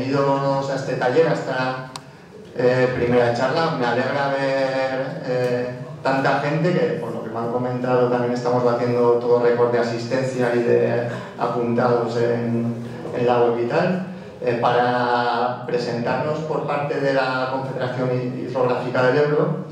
bienvenidos a este taller, a esta primera charla. Me alegra ver tanta gente que, por lo que me han comentado, también estamos batiendo todo récord de asistencia y de apuntados en la web y tal, para presentarnos por parte de la Confederación Hidrográfica del Ebro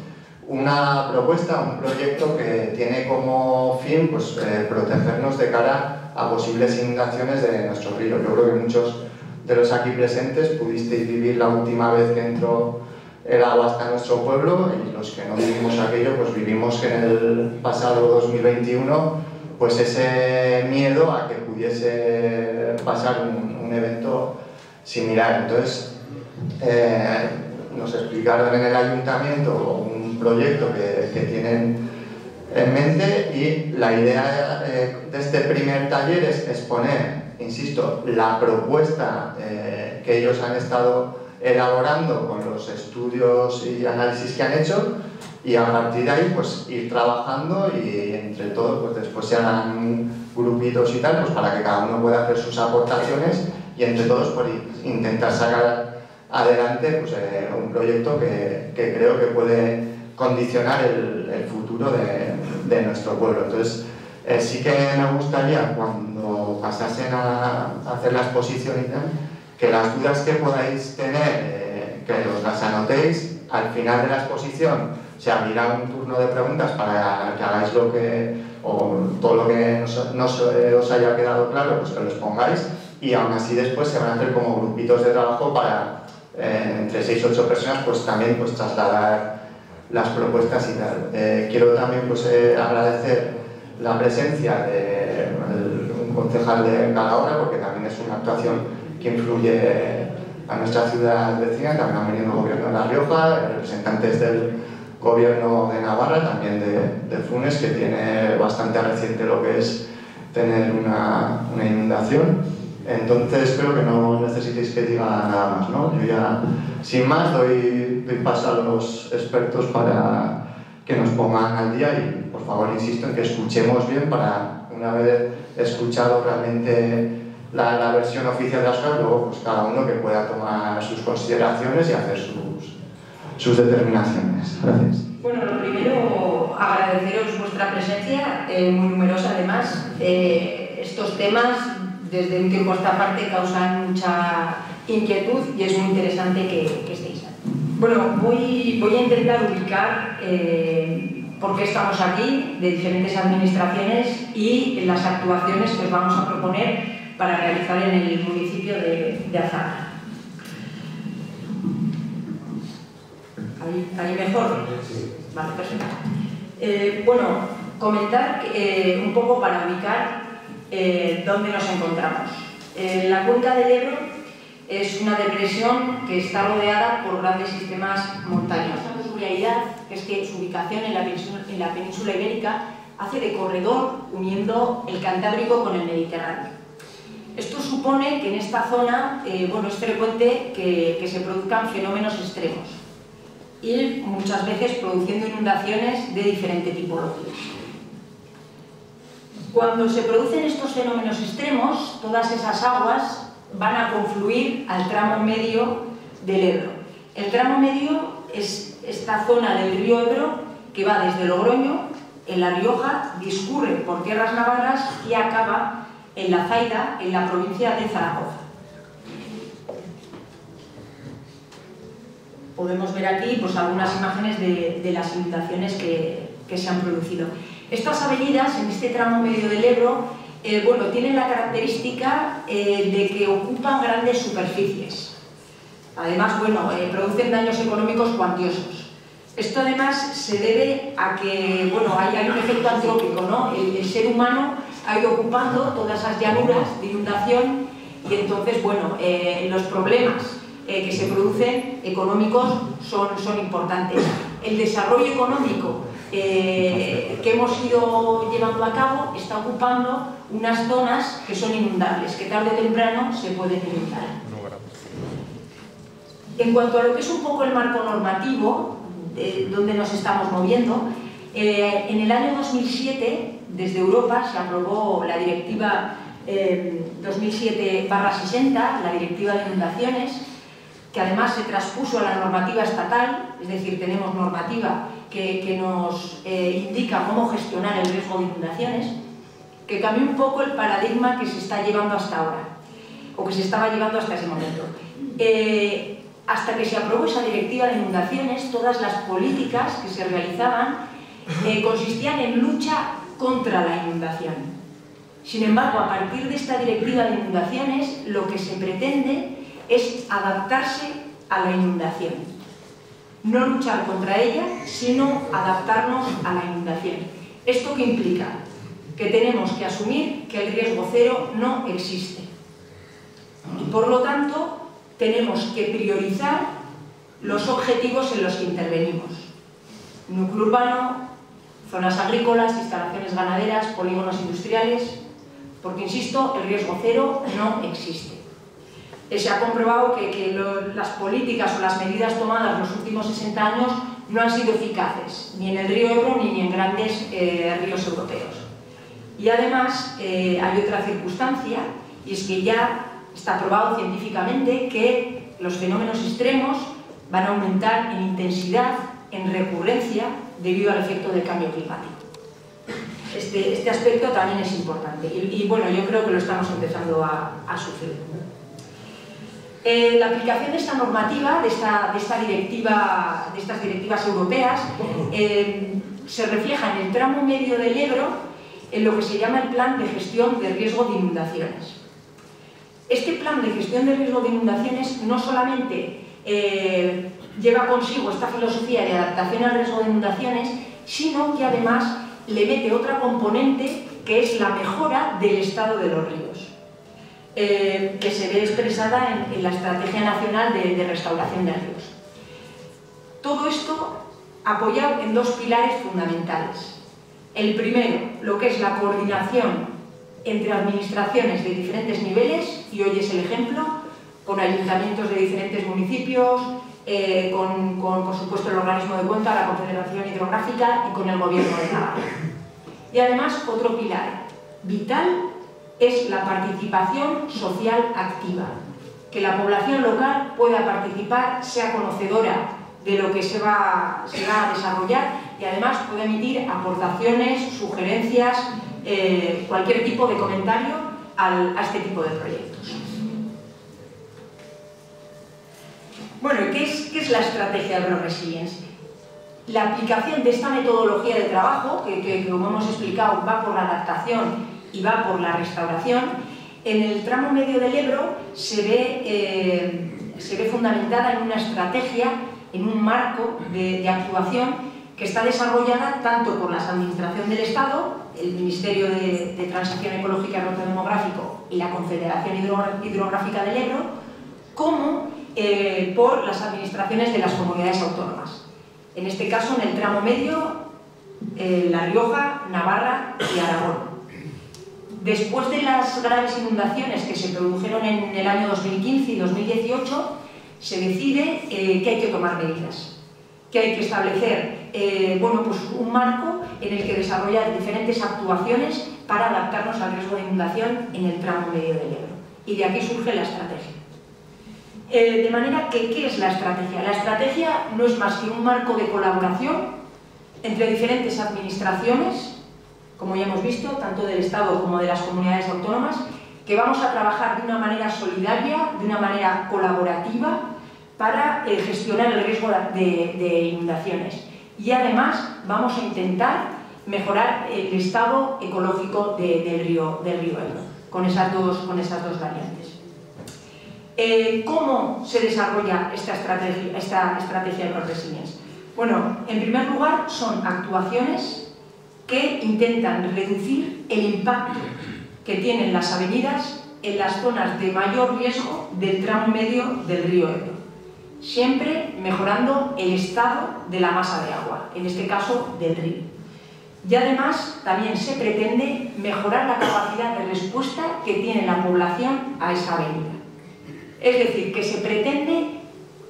una propuesta, un proyecto que tiene como fin pues, protegernos de cara a posibles inundaciones de nuestro río. Yo creo que muchos de los aquí presentes pudisteis vivir la última vez que entró el agua hasta nuestro pueblo, y los que no vivimos aquello, pues vivimos que en el pasado 2021 pues ese miedo a que pudiese pasar un evento similar. Entonces nos explicaron en el ayuntamiento un proyecto que tienen en mente, y la idea de este primer taller es exponer, insisto, la propuesta que ellos han estado elaborando con los estudios y análisis que han hecho, y a partir de ahí pues ir trabajando, y entre todos pues después se hagan grupitos y tal, pues para que cada uno pueda hacer sus aportaciones y entre todos pues intentar sacar adelante pues, un proyecto que creo que puede condicionar el futuro de nuestro pueblo. Entonces sí que me gustaría, cuando pasasen a hacer la exposición y tal, que las dudas que podáis tener, que os las anotéis. Al final de la exposición se abrirá un turno de preguntas para que hagáis todo lo que no os haya quedado claro, pues que lo expongáis, y aún así después se van a hacer como grupitos de trabajo para entre 6 o 8 personas pues también pues trasladar las propuestas y tal. Quiero también pues agradecer la presencia de un concejal de Calahorra, porque también es una actuación que influye a nuestra ciudad vecina. También han venido el gobierno de La Rioja, representantes del gobierno de Navarra, también de Funes, que tiene bastante reciente lo que es tener una inundación. Entonces creo que no necesitéis que diga nada más, ¿no? Yo ya, sin más, doy paso a los expertos para que nos pongan al día, y por favor insisto en que escuchemos bien, para una vez escuchado realmente la versión oficial de las cosas, luego pues cada uno que pueda tomar sus consideraciones y hacer sus determinaciones. Gracias. Bueno, lo primero, agradeceros vuestra presencia, muy numerosa además. Estos temas desde un tiempo a esta parte causan mucha inquietud y es muy interesante que estéis aquí. Bueno, voy a intentar ubicar por qué estamos aquí, de diferentes administraciones, y las actuaciones que os vamos a proponer para realizar en el municipio de Azara. ¿Ahí mejor? Vale, perfecto. Bueno, comentar un poco para ubicar dónde nos encontramos. La cuenca del Ebro es una depresión que está rodeada por grandes sistemas montañosos. Una peculiaridad es que su ubicación en la península ibérica hace de corredor uniendo el Cantábrico con el Mediterráneo. Esto supone que en esta zona bueno, es frecuente que se produzcan fenómenos extremos y muchas veces produciendo inundaciones de diferente tipología. Cuando se producen estos fenómenos extremos, todas esas aguas van a confluir al tramo medio del Ebro. El tramo medio es esta zona del río Ebro que va desde Logroño, en La Rioja, discurre por tierras navarras y acaba en La Zaida, en la provincia de Zaragoza. Podemos ver aquí pues, algunas imágenes de las inundaciones que se han producido. Estas avenidas, en este tramo medio del Ebro, bueno, tienen la característica de que ocupan grandes superficies. Además, bueno, producen daños económicos cuantiosos. Esto además se debe a que, bueno, hay un efecto antrópico, ¿no? El ser humano ha ido ocupando todas esas llanuras de inundación, y entonces, bueno, los problemas que se producen económicos son importantes. El desarrollo económico que hemos ido llevando a cabo está ocupando unas zonas que son inundables, que tarde o temprano se pueden inundar. En cuanto a lo que es un poco el marco normativo, donde nos estamos moviendo, en el año 2007, desde Europa, se aprobó la Directiva 2007/60, la Directiva de Inundaciones, que además se traspuso a la normativa estatal, es decir, tenemos normativa que nos indica cómo gestionar el riesgo de inundaciones, que cambió un poco el paradigma que se está llevando hasta ahora, o que se estaba llevando hasta ese momento. Hasta que se aprobó esa Directiva de Inundaciones, todas las políticas que se realizaban consistían en lucha contra la inundación. Sin embargo, a partir de esta Directiva de Inundaciones, lo que se pretende es adaptarse a la inundación. No luchar contra ella, sino adaptarnos a la inundación. ¿Esto qué implica? Que tenemos que asumir que el riesgo cero no existe. Y por lo tanto, tenemos que priorizar los objetivos en los que intervenimos. Núcleo urbano, zonas agrícolas, instalaciones ganaderas, polígonos industriales, porque, insisto, el riesgo cero no existe. Se ha comprobado que las políticas o las medidas tomadas en los últimos 60 años no han sido eficaces, ni en el río Ebro ni en grandes ríos europeos. Y además hay otra circunstancia, y es que ya está probado científicamente que los fenómenos extremos van a aumentar en intensidad, en recurrencia, debido al efecto del cambio climático. Este aspecto también es importante y bueno, yo creo que lo estamos empezando a sufrir. La aplicación de esta normativa, de estas directivas europeas, se refleja en el tramo medio del Ebro en lo que se llama el Plan de Gestión de Riesgo de Inundaciones. Este Plan de Gestión de Riesgo de Inundaciones no solamente lleva consigo esta filosofía de adaptación al riesgo de inundaciones, sino que además le mete otra componente que es la mejora del estado de los ríos, que se ve expresada en la Estrategia Nacional de Restauración de Ríos. Todo esto apoyado en dos pilares fundamentales. El primero, lo que es la coordinación entre administraciones de diferentes niveles, y hoy es el ejemplo, con ayuntamientos de diferentes municipios, por supuesto el organismo de cuenca, la Confederación Hidrográfica y con el Gobierno de Navarra. Y además, otro pilar vital es la participación social activa, que la población local pueda participar, sea conocedora de lo que se va a desarrollar y además pueda emitir aportaciones, sugerencias, cualquier tipo de comentario a este tipo de proyectos. Bueno, ¿qué es la estrategia de Ebro-Resilience? La aplicación de esta metodología de trabajo, que como hemos explicado va por la adaptación y va por la restauración, en el tramo medio del Ebro se ve fundamentada en una estrategia, en un marco de actuación que está desarrollada tanto por la Administración del Estado, el Ministerio de Transición Ecológica y Reto Demográfico y la Confederación Hidrográfica del Ebro, como por las administraciones de las comunidades autónomas. En este caso, en el tramo medio, La Rioja, Navarra y Aragón. Después de las graves inundaciones que se produjeron en el año 2015 y 2018, se decide que hay que tomar medidas, que hay que establecer un marco en el que desarrollar diferentes actuaciones para adaptarnos al riesgo de inundación en el tramo medio del Ebro. Y de aquí surge la estrategia. De manera que, ¿qué es la estrategia? La estrategia no es más que un marco de colaboración entre diferentes administraciones, como ya hemos visto, tanto del Estado como de las comunidades autónomas, que vamos a trabajar de una manera solidaria, de una manera colaborativa, para gestionar el riesgo de inundaciones. Y además vamos a intentar mejorar el estado ecológico del río Ebro, con esas dos variantes. ¿Cómo se desarrolla esta estrategia de Ebro-Resilience? Bueno, en primer lugar, son actuaciones que intentan reducir el impacto que tienen las avenidas en las zonas de mayor riesgo del tramo medio del río Ebro, siempre mejorando el estado de la masa de agua, en este caso del río. Y además también se pretende mejorar la capacidad de respuesta que tiene la población a esa avenida. Es decir, que se pretende,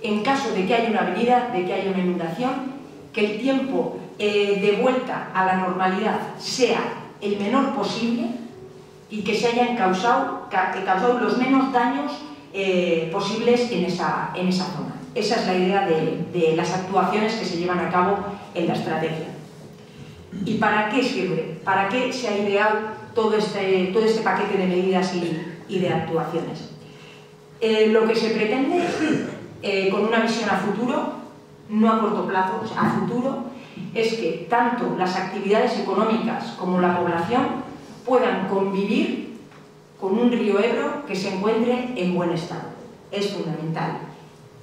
en caso de que haya una avenida, de que haya una inundación, que el tiempo de vuelta a la normalidad sea el menor posible y que se hayan causado los menos daños posibles en esa zona. Esa es la idea de las actuaciones que se llevan a cabo en la estrategia. ¿Y para qué sirve? ¿Para qué se ha ideado todo este paquete de medidas y de actuaciones? Lo que se pretende, con una visión a futuro, no a corto plazo, a futuro, es que tanto las actividades económicas como la población puedan convivir con un río Ebro que se encuentre en buen estado. Es fundamental.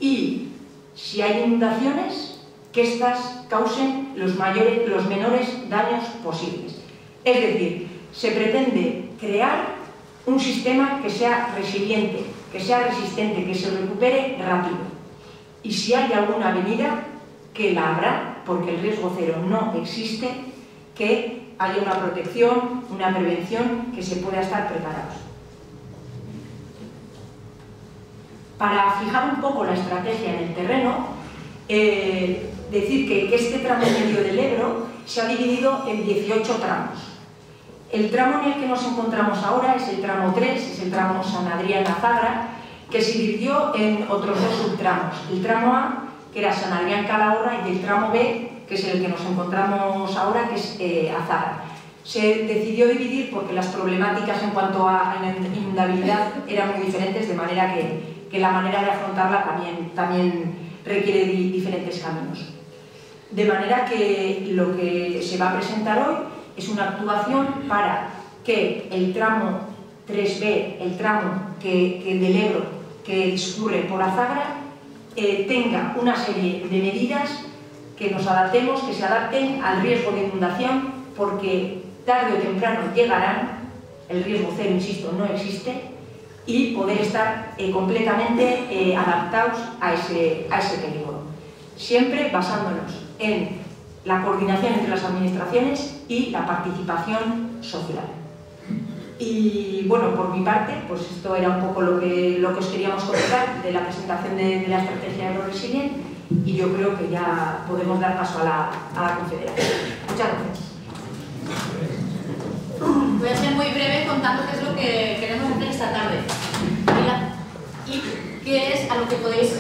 Y si hay inundaciones, que éstas causen los menores daños posibles. Es decir, se pretende crear un sistema que sea resiliente, que sea resistente, que se recupere rápido. Y si hay alguna avenida, que la habrá, porque el riesgo cero no existe, que haya una protección, una prevención, que se pueda estar preparados. Para fijar un poco la estrategia en el terreno, decir que este tramo medio del Ebro se ha dividido en 18 tramos. El tramo en el que nos encontramos ahora es el tramo 3, es el tramo San Adrián-Azagra, que se dividió en otros dos subtramos. El tramo A, que era San Adrián-Calahorra, y el tramo B, que es el que nos encontramos ahora, que es Azagra. Se decidió dividir porque las problemáticas en cuanto a inundabilidad eran muy diferentes, de manera que la manera de afrontarla también requiere diferentes caminos. De manera que lo que se va a presentar hoy es una actuación para que el tramo 3B, el tramo del Ebro que discurre por Azagra, tenga una serie de medidas que nos adaptemos, que se adapten al riesgo de inundación, porque tarde o temprano llegarán, el riesgo cero, insisto, no existe, y poder estar completamente adaptados a ese peligro. Siempre basándonos en la coordinación entre las administraciones y la participación social. Y bueno, por mi parte, pues esto era un poco lo que os queríamos comentar de la presentación de la estrategia Ebro Resilient, y yo creo que ya podemos dar paso a la confederación. Muchas gracias. Voy a ser muy breve contando qué es lo que queremos hacer esta tarde y qué es a lo que podéis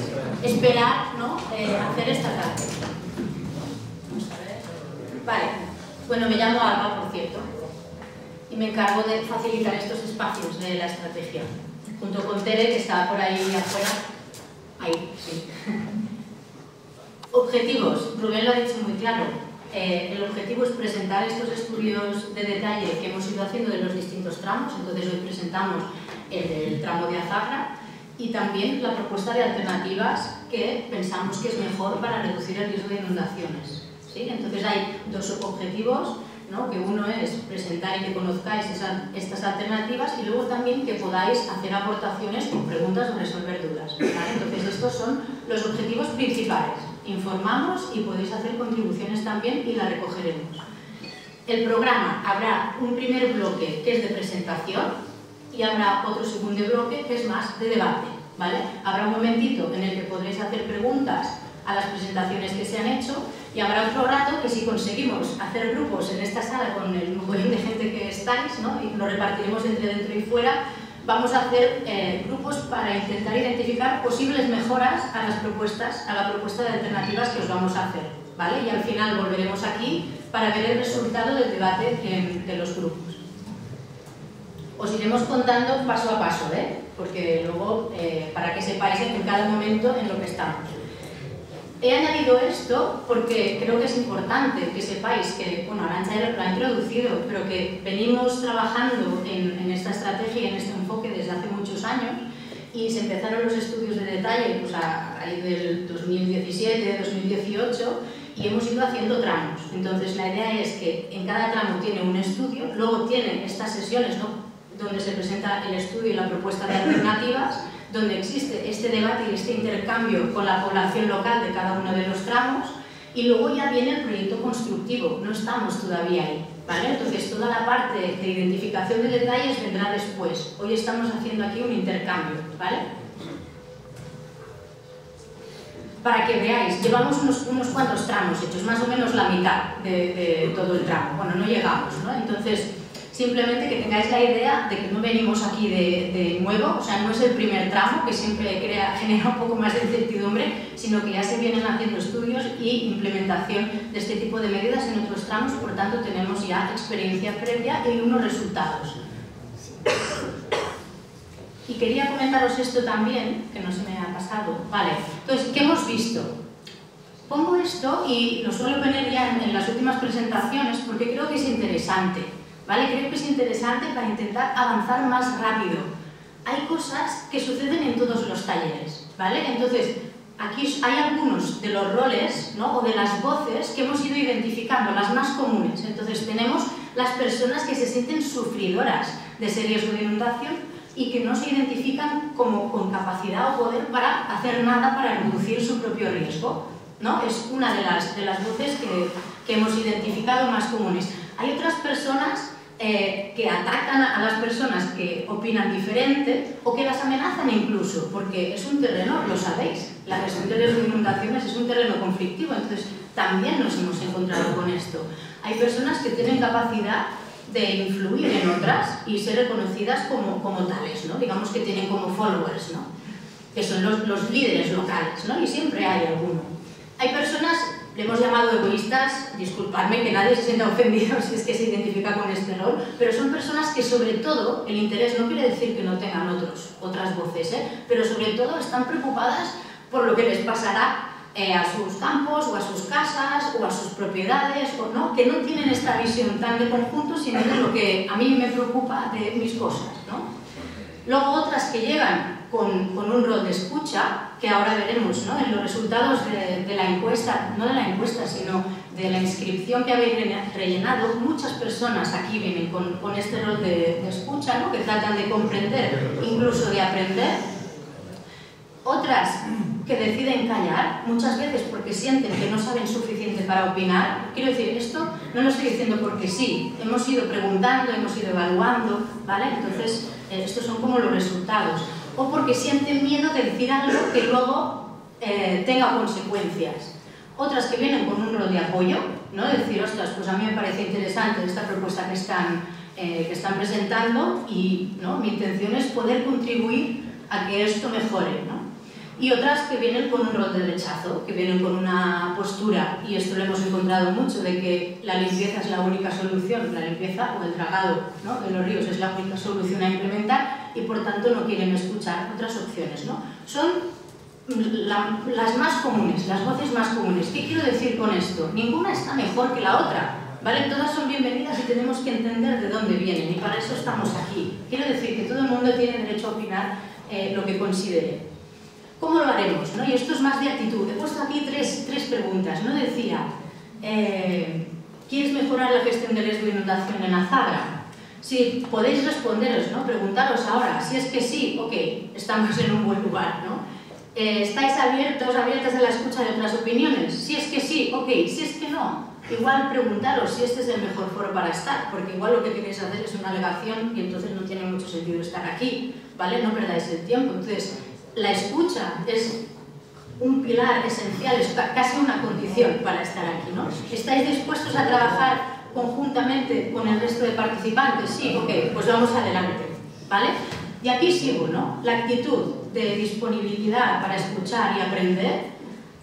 esperar, ¿no? Hacer esta tarde. Vamos a ver. Vale, bueno, me llamo Alba, por cierto, y me encargo de facilitar estos espacios de la estrategia, junto con Tere, que está por ahí afuera. Ahí, sí. Objetivos, Rubén lo ha dicho muy claro. El objetivo es presentar estos estudios de detalle que hemos ido haciendo de los distintos tramos. Entonces hoy presentamos el del tramo de Azagra y también la propuesta de alternativas que pensamos que es mejor para reducir el riesgo de inundaciones, ¿sí? Entonces hay dos objetivos, ¿no? Que uno es presentar y que conozcáis estas alternativas, y luego también que podáis hacer aportaciones con preguntas o resolver dudas, ¿vale? Entonces estos son los objetivos principales. Informamos y podéis hacer contribuciones también y las recogeremos. El programa, habrá un primer bloque que es de presentación y habrá otro segundo bloque que es más de debate, ¿vale? Habrá un momentito en el que podréis hacer preguntas a las presentaciones que se han hecho, y habrá otro rato que, si conseguimos hacer grupos en esta sala con el montón de gente que estáis, ¿no? Y lo repartiremos entre dentro y fuera, vamos a hacer grupos para intentar identificar posibles mejoras a la propuesta de alternativas que os vamos a hacer, ¿vale? Y al final volveremos aquí para ver el resultado del debate de los grupos. Os iremos contando paso a paso, porque luego, para que sepáis en cada momento en lo que estamos. He añadido esto porque creo que es importante que sepáis que, bueno, Arantxa lo ha introducido, pero que venimos trabajando en esta estrategia y en este enfoque desde hace muchos años, y se empezaron los estudios de detalle pues ahí del 2017, 2018, y hemos ido haciendo tramos. Entonces la idea es que en cada tramo tiene un estudio, luego tiene estas sesiones, ¿no?, donde se presenta el estudio y la propuesta de alternativas, donde existe este debate y este intercambio con la población local de cada uno de los tramos, y luego ya viene el proyecto constructivo. No estamos todavía ahí, ¿vale? Entonces toda la parte de identificación de detalles vendrá después. Hoy estamos haciendo aquí un intercambio, ¿vale? Para que veáis, llevamos unos cuantos tramos hechos, más o menos la mitad de todo el tramo. Bueno, no llegamos, ¿no? Entonces, Simplemente que tengáis la idea de que no venimos aquí de nuevo, o sea, no es el primer tramo, que siempre genera un poco más de incertidumbre, sino que ya se vienen haciendo estudios y implementación de este tipo de medidas en otros tramos, por tanto tenemos ya experiencia previa y unos resultados. Y quería comentaros esto también, que no se me ha pasado. Vale, entonces, ¿qué hemos visto? Pongo esto y lo suelo poner ya en las últimas presentaciones porque creo que es interesante, ¿vale? Creo que es interesante para intentar avanzar más rápido. Hay cosas que suceden en todos los talleres, ¿vale? Entonces, aquí hay algunos de los roles, ¿no? O de las voces que hemos ido identificando, las más comunes. Entonces, tenemos las personas que se sienten sufridoras de ese riesgo de inundación y que no se identifican como con capacidad o poder para hacer nada para reducir su propio riesgo, ¿no? Es una de las voces que hemos identificado más comunes. Hay otras personas que atacan a las personas que opinan diferente o que las amenazan incluso, porque es un terreno, lo sabéis, la gestión de riesgo de inundaciones es un terreno conflictivo, entonces también nos hemos encontrado con esto. Hay personas que tienen capacidad de influir en otras y ser reconocidas como tales, ¿no? Digamos que tienen como followers, ¿no? Que son los líderes locales, ¿no? Y siempre hay alguno. Hay personas, le hemos llamado egoístas, disculpadme que nadie se sienta ofendido si es que se identifica con este rol, pero son personas que sobre todo, el interés no quiere decir que no tengan otras voces, pero sobre todo están preocupadas por lo que les pasará a sus campos o a sus casas o a sus propiedades, o no, que no tienen esta visión tan de conjunto, sino de lo que a mí me preocupa de mis cosas, ¿no? Luego otras que llegan con un rol de escucha, que ahora veremos, ¿no? En los resultados de la encuesta, no de la encuesta, sino de la inscripción que habéis rellenado, muchas personas aquí vienen con este rol de escucha, ¿no? Que tratan de comprender, incluso de aprender. Otras que deciden callar, muchas veces porque sienten que no saben suficiente para opinar. Quiero decir, esto no lo estoy diciendo porque sí, hemos ido preguntando, hemos ido evaluando, ¿vale? Entonces, estos son como los resultados. O porque sienten miedo de decir algo que luego tenga consecuencias. Otras que vienen con un rol de apoyo, ¿no? De decir, ostras, pues a mí me parece interesante esta propuesta que están presentando y, ¿no? Mi intención es poder contribuir a que esto mejore, ¿no? Y otras que vienen con un rol de rechazo, que vienen con una postura, y esto lo hemos encontrado mucho, de que la limpieza es la única solución, la limpieza o el dragado, ¿no? De los ríos es la única solución a implementar y por tanto no quieren escuchar otras opciones, ¿no? Son las más comunes, las voces más comunes. ¿Qué quiero decir con esto? Ninguna está mejor que la otra, ¿vale? Todas son bienvenidas y tenemos que entender de dónde vienen y para eso estamos aquí. Quiero decir que todo el mundo tiene derecho a opinar lo que considere. ¿Cómo lo haremos? ¿No? Y esto es más de actitud. He puesto aquí tres preguntas, ¿no? Decía, ¿quieres mejorar la gestión del riesgo de inundación en Azagra? Si podéis responderos, ¿no? Preguntaros ahora, si es que sí, ok, estamos en un buen lugar, ¿no? ¿Estáis abiertas a la escucha de otras opiniones? Si es que sí, ok, si es que no, igual preguntaros si este es el mejor foro para estar, porque igual lo que queréis hacer es una alegación y entonces no tiene mucho sentido estar aquí, ¿vale? No perdáis el tiempo. Entonces, la escucha es un pilar esencial, es casi una condición para estar aquí, ¿no? ¿Estáis dispuestos a trabajar conjuntamente con el resto de participantes? Sí, ok, pues vamos adelante, ¿vale? Y aquí sigo, ¿no? La actitud de disponibilidad para escuchar y aprender,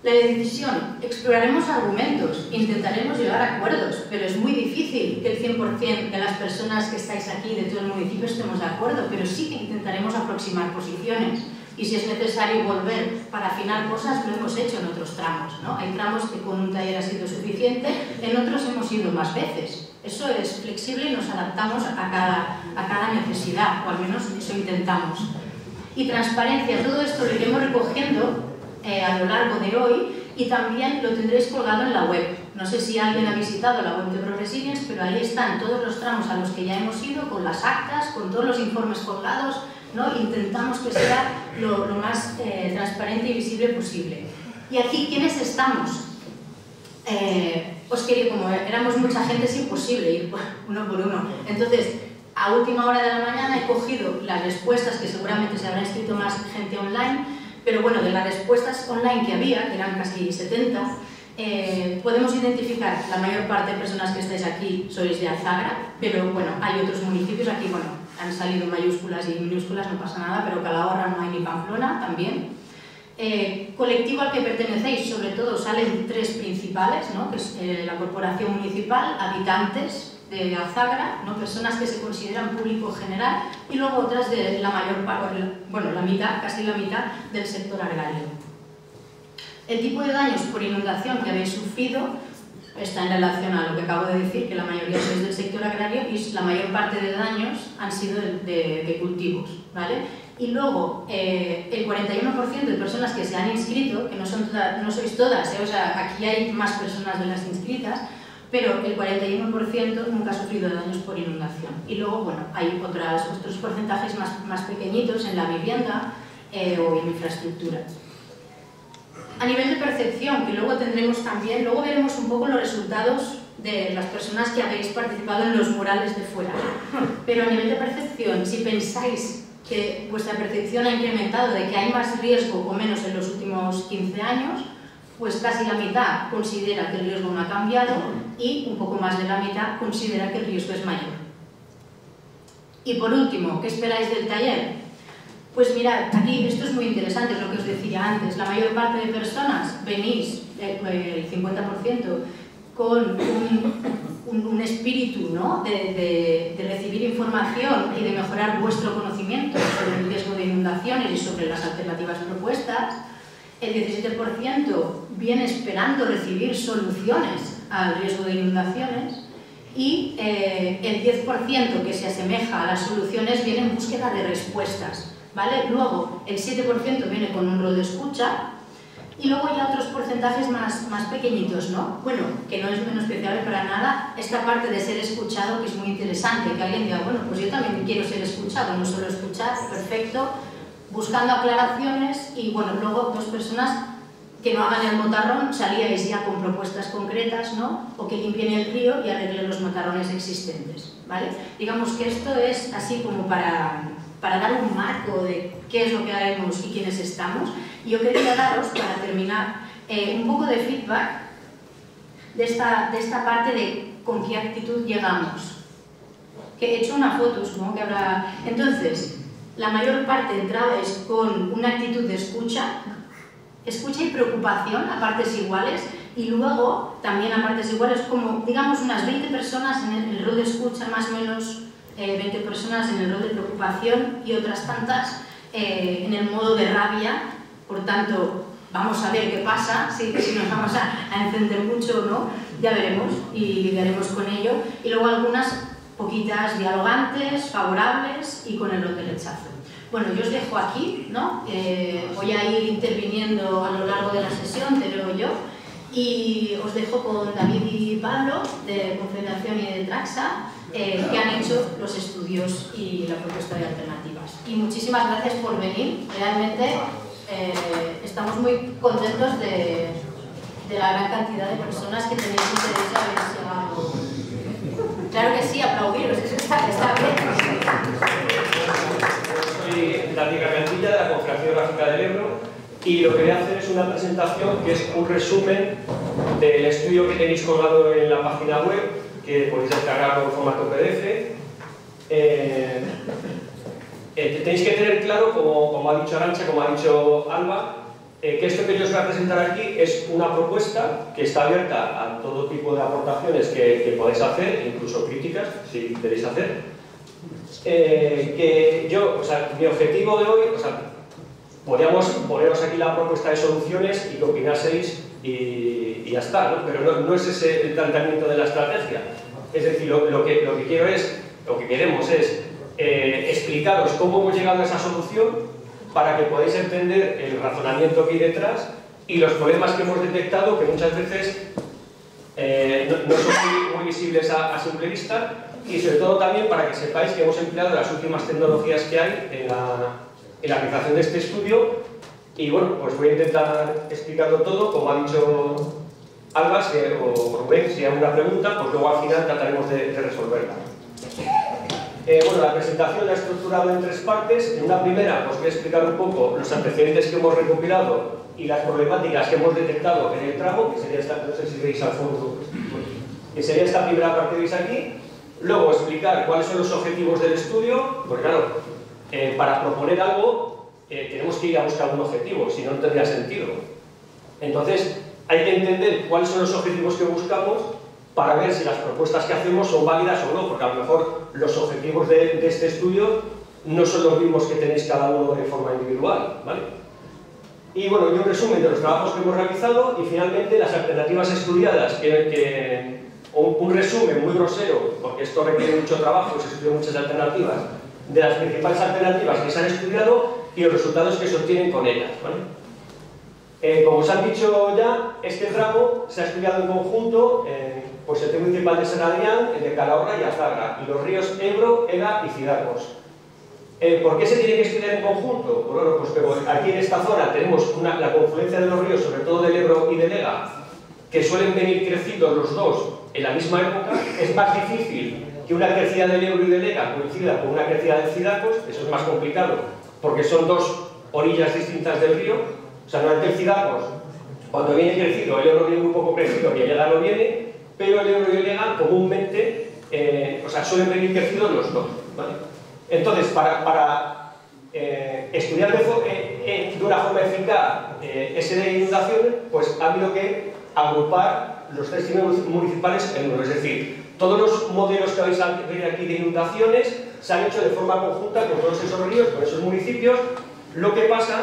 la decisión, exploraremos argumentos, intentaremos llegar a acuerdos, pero es muy difícil que el 100% de las personas que estáis aquí, de todo el municipio, estemos de acuerdo, pero sí que intentaremos aproximar posiciones. Y si es necesario volver para afinar cosas, lo hemos hecho en otros tramos, ¿no? Hay tramos que con un taller ha sido suficiente, en otros hemos ido más veces. Eso es flexible y nos adaptamos a cada necesidad, o al menos eso intentamos. Y transparencia, todo esto lo iremos recogiendo a lo largo de hoy y también lo tendréis colgado en la web. No sé si alguien ha visitado la web de ProgResilience, pero ahí están todos los tramos a los que ya hemos ido, con las actas, con todos los informes colgados, ¿no? Intentamos que sea lo más transparente y visible posible. Y aquí, ¿quiénes estamos? Os quería, como éramos mucha gente, es imposible ir uno por uno. Entonces, a última hora de la mañana he cogido las respuestas, que seguramente se habrá inscrito más gente online, pero bueno, de las respuestas online que había, que eran casi 70, Podemos identificar, la mayor parte de personas que estáis aquí sois de Alzagra, pero bueno, hay otros municipios, aquí bueno, han salido mayúsculas y minúsculas, no pasa nada, pero Calahorra no hay ni Pamplona también. Colectivo al que pertenecéis, sobre todo salen tres principales, ¿no? Que es la corporación municipal, habitantes de Alzagra, ¿no? Personas que se consideran público general, y luego otras de la mayor parte, bueno, la mitad, casi la mitad del sector agrario. El tipo de daños por inundación que habéis sufrido está en relación a lo que acabo de decir, que la mayoría sois del sector agrario y la mayor parte de daños han sido de cultivos, ¿vale? Y luego, el 41% de personas que se han inscrito, que no sois todas, o sea, aquí hay más personas de las inscritas, pero el 41% nunca ha sufrido daños por inundación. Y luego, bueno, hay otros porcentajes más pequeñitos en la vivienda o en infraestructura. A nivel de percepción, que luego tendremos también, luego veremos un poco los resultados de las personas que habéis participado en los murales de fuera. Pero a nivel de percepción, si pensáis que vuestra percepción ha incrementado, de que hay más riesgo o menos en los últimos 15 años, pues casi la mitad considera que el riesgo no ha cambiado y un poco más de la mitad considera que el riesgo es mayor. Y por último, ¿qué esperáis del taller? Pues mirad, aquí esto es muy interesante, es lo que os decía antes. La mayor parte de personas venís, el 50%, con un espíritu, ¿no? de recibir información y de mejorar vuestro conocimiento sobre el riesgo de inundaciones y sobre las alternativas propuestas. El 17% viene esperando recibir soluciones al riesgo de inundaciones y el 10% que se asemeja a las soluciones viene en búsqueda de respuestas, ¿vale? Luego el 7% viene con un rol de escucha. Y luego ya otros porcentajes más pequeñitos, ¿no? Bueno, que no es menospreciable para nada esta parte de ser escuchado, que es muy interesante, que alguien diga, bueno, pues yo también quiero ser escuchado, no solo escuchar, perfecto, buscando aclaraciones y, bueno, luego dos personas que no hagan el motarrón, salíais ya con propuestas concretas, ¿no? O que limpien el río y arreglen los motarrones existentes, ¿vale? Digamos que esto es así como para dar un marco de qué es lo que haremos y quiénes estamos. Y yo quería daros, para terminar, un poco de feedback de esta parte de con qué actitud llegamos. Que he hecho una foto, supongo que habrá... Entonces, la mayor parte entrabais con una actitud de escucha y preocupación a partes iguales, y luego, también a partes iguales, como, digamos, unas 20 personas en el rol de escucha, más o menos 20 personas en el rol de preocupación y otras tantas en el modo de rabia. Por tanto, vamos a ver qué pasa, si nos vamos a encender mucho o no, ya veremos y lidiaremos con ello. Y luego algunas poquitas dialogantes, favorables y con el rol de rechazo. Bueno, yo os dejo aquí, ¿no? Voy a ir interviniendo a lo largo de la sesión, te leo yo, y os dejo con David y Pablo de Confederación y de Traxa, que han hecho los estudios y la propuesta de alternativas. Y muchísimas gracias por venir, realmente estamos muy contentos de la gran cantidad de personas que tenéis interés en haber llegado. Claro que sí, aplaudiros, eso está bien. Soy David Gargantilla, de la Confederación Geográfica del Ebro, y lo que voy a hacer es una presentación que es un resumen del estudio que tenéis colgado en la página web, que podéis descargarlo en formato PDF. Tenéis que tener claro, como ha dicho Arantxa, como ha dicho Alba, que esto que yo os voy a presentar aquí es una propuesta que está abierta a todo tipo de aportaciones que podéis hacer, incluso críticas, si queréis hacer. Que yo, o sea, mi objetivo de hoy, o sea, podríamos poneros aquí la propuesta de soluciones y que opinaseis y ya está, ¿no? Pero no es ese el planteamiento de la estrategia. Es decir, lo que quiero es, lo que queremos es explicaros cómo hemos llegado a esa solución para que podáis entender el razonamiento que hay detrás y los problemas que hemos detectado, que muchas veces no son muy visibles a simple vista, y sobre todo también para que sepáis que hemos empleado las últimas tecnologías que hay en la realización de este estudio. Y bueno, pues voy a intentar explicarlo todo, como ha dicho Alba o Rubén, si hay alguna pregunta, pues luego al final trataremos de resolverla. Bueno, la presentación la he estructurado en 3 partes. En una primera os voy a explicar un poco los antecedentes que hemos recopilado y las problemáticas que hemos detectado en el tramo, que sería esta, no sé si veis al fondo, que sería esta primera parte que veis aquí. Luego explicar cuáles son los objetivos del estudio, porque claro, para proponer algo tenemos que ir a buscar un objetivo, si no, no tendría sentido. Entonces, hay que entender cuáles son los objetivos que buscamos para ver si las propuestas que hacemos son válidas o no, porque a lo mejor los objetivos de este estudio no son los mismos que tenéis cada uno de forma individual, ¿vale? Y bueno, y un resumen de los trabajos que hemos realizado y finalmente las alternativas estudiadas, un resumen muy grosero, porque esto requiere mucho trabajo, se estudian muchas alternativas, de las principales alternativas que se han estudiado y los resultados que se obtienen con ellas, ¿vale? Como os han dicho ya, este tramo se ha estudiado en conjunto, pues el tema municipal de San Adrián, el de Calahorra y Azagra, y los ríos Ebro, Ega y Cidacos. ¿Por qué se tiene que estudiar en conjunto? Bueno, pues aquí en esta zona tenemos la confluencia de los ríos, sobre todo del Ebro y del Ega, que suelen venir crecidos los dos en la misma época. Es más difícil que una crecida del Ebro y del Ega coincida con una crecida del Cidacos, eso es más complicado, porque son dos orillas distintas del río. O sea, durante el Cidacos, cuando viene crecido, el Ebro viene un poco crecido y el Ega no viene, pero el Ebro y el Ega comúnmente, suelen venir crecidos los dos, ¿vale? Entonces, para estudiar de una forma eficaz ese de inundaciones, pues ha habido que agrupar los 3 sistemas municipales en uno. Es decir, todos los modelos que vais a ver aquí de inundaciones se han hecho de forma conjunta con todos esos ríos, con esos municipios. Lo que pasa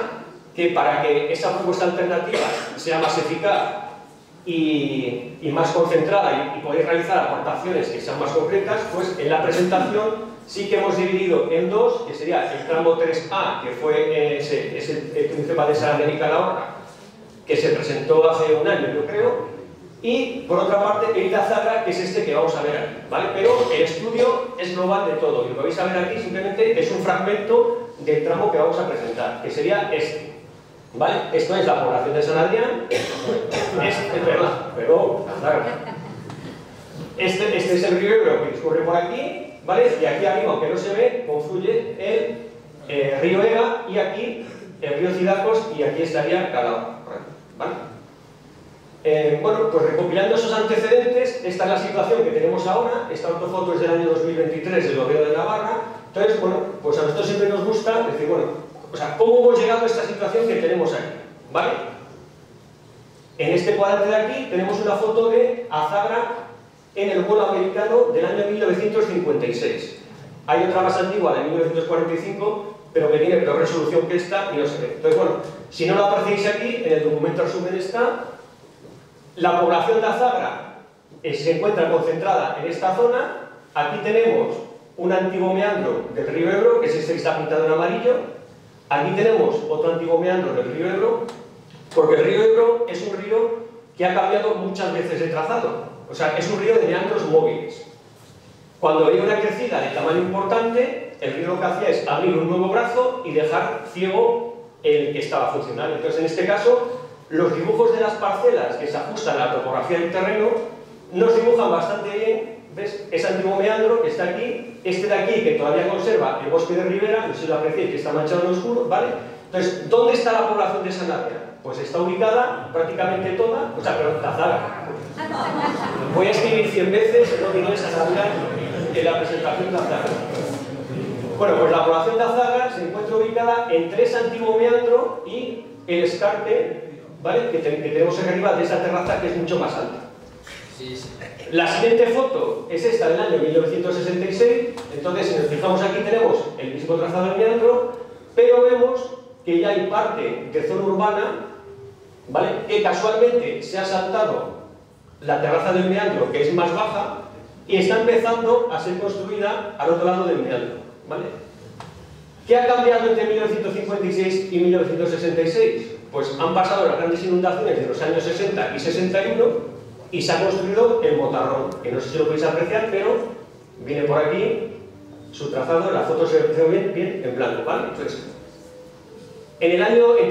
que para que esa propuesta alternativa sea más eficaz y más concentrada y podáis realizar aportaciones que sean más concretas, pues en la presentación sí que hemos dividido en 2, que sería el tramo 3A, que fue el municipal de San Adrián y Calahorra, que se presentó hace un año, yo creo, y por otra parte el de Azagra, que es este que vamos a ver aquí, ¿vale? Pero el estudio es global de todo, y lo que vais a ver aquí simplemente es un fragmento del tramo que vamos a presentar, que sería este. ¿Vale? Esto es la población de San Adrián. Este es el río Ebro que discurre por aquí, ¿vale? Y aquí arriba, aunque no se ve, confluye el río Ega y aquí el río Cidacos y aquí estaría Calahorra, ¿vale? Bueno, pues recopilando esos antecedentes, esta es la situación que tenemos ahora. Esta ortofoto es del año 2023 del gobierno de Navarra. Entonces, bueno, pues a nosotros siempre nos gusta decir, bueno, ¿cómo hemos llegado a esta situación que tenemos aquí? ¿Vale? En este cuadrante de aquí tenemos una foto de Azagra en el vuelo americano del año 1956. Hay otra más antigua de 1945, pero que tiene peor resolución que esta y no se ve. Entonces, bueno, si no lo apreciáis aquí, en el documento resumen está, la población de Azagra se encuentra concentrada en esta zona. Aquí tenemos un antiguo meandro del río Ebro, que es este que está pintado en amarillo. Aquí tenemos otro antiguo meandro del río Ebro, porque el río Ebro es un río que ha cambiado muchas veces de trazado. O sea, es un río de meandros móviles. Cuando había una crecida de tamaño importante, el río lo que hacía es abrir un nuevo brazo y dejar ciego el que estaba funcionando. Entonces, en este caso, los dibujos de las parcelas que se ajustan a la topografía del terreno nos dibujan bastante bien. ¿Ves? Ese antiguo meandro que está aquí, este de aquí que todavía conserva el bosque de ribera, no sé si lo apreciáis, que está manchado en oscuro, ¿vale? Entonces, ¿dónde está la población de San Adrián? Pues está ubicada prácticamente toda, Azagra. Voy a escribir 100 veces el nombre de San Adrián en la presentación de Azagra. Bueno, pues la población de Azagra se encuentra ubicada entre ese antiguo meandro y el escarpe, ¿vale? Que tenemos en arriba de esa terraza que es mucho más alta. La siguiente foto es esta del año 1966. Entonces, si nos fijamos aquí, tenemos el mismo trazado del meandro, pero vemos que ya hay parte de zona urbana, ¿vale? Que casualmente se ha saltado la terraza del meandro, que es más baja, y está empezando a ser construida al otro lado del meandro, ¿vale? ¿Qué ha cambiado entre 1956 y 1966? Pues han pasado las grandes inundaciones de los años 60 y 61, y se ha construido el Motarrón, que no sé si lo podéis apreciar, pero viene por aquí su trazado, la foto se ve bien en blanco, ¿vale? Entonces, entre el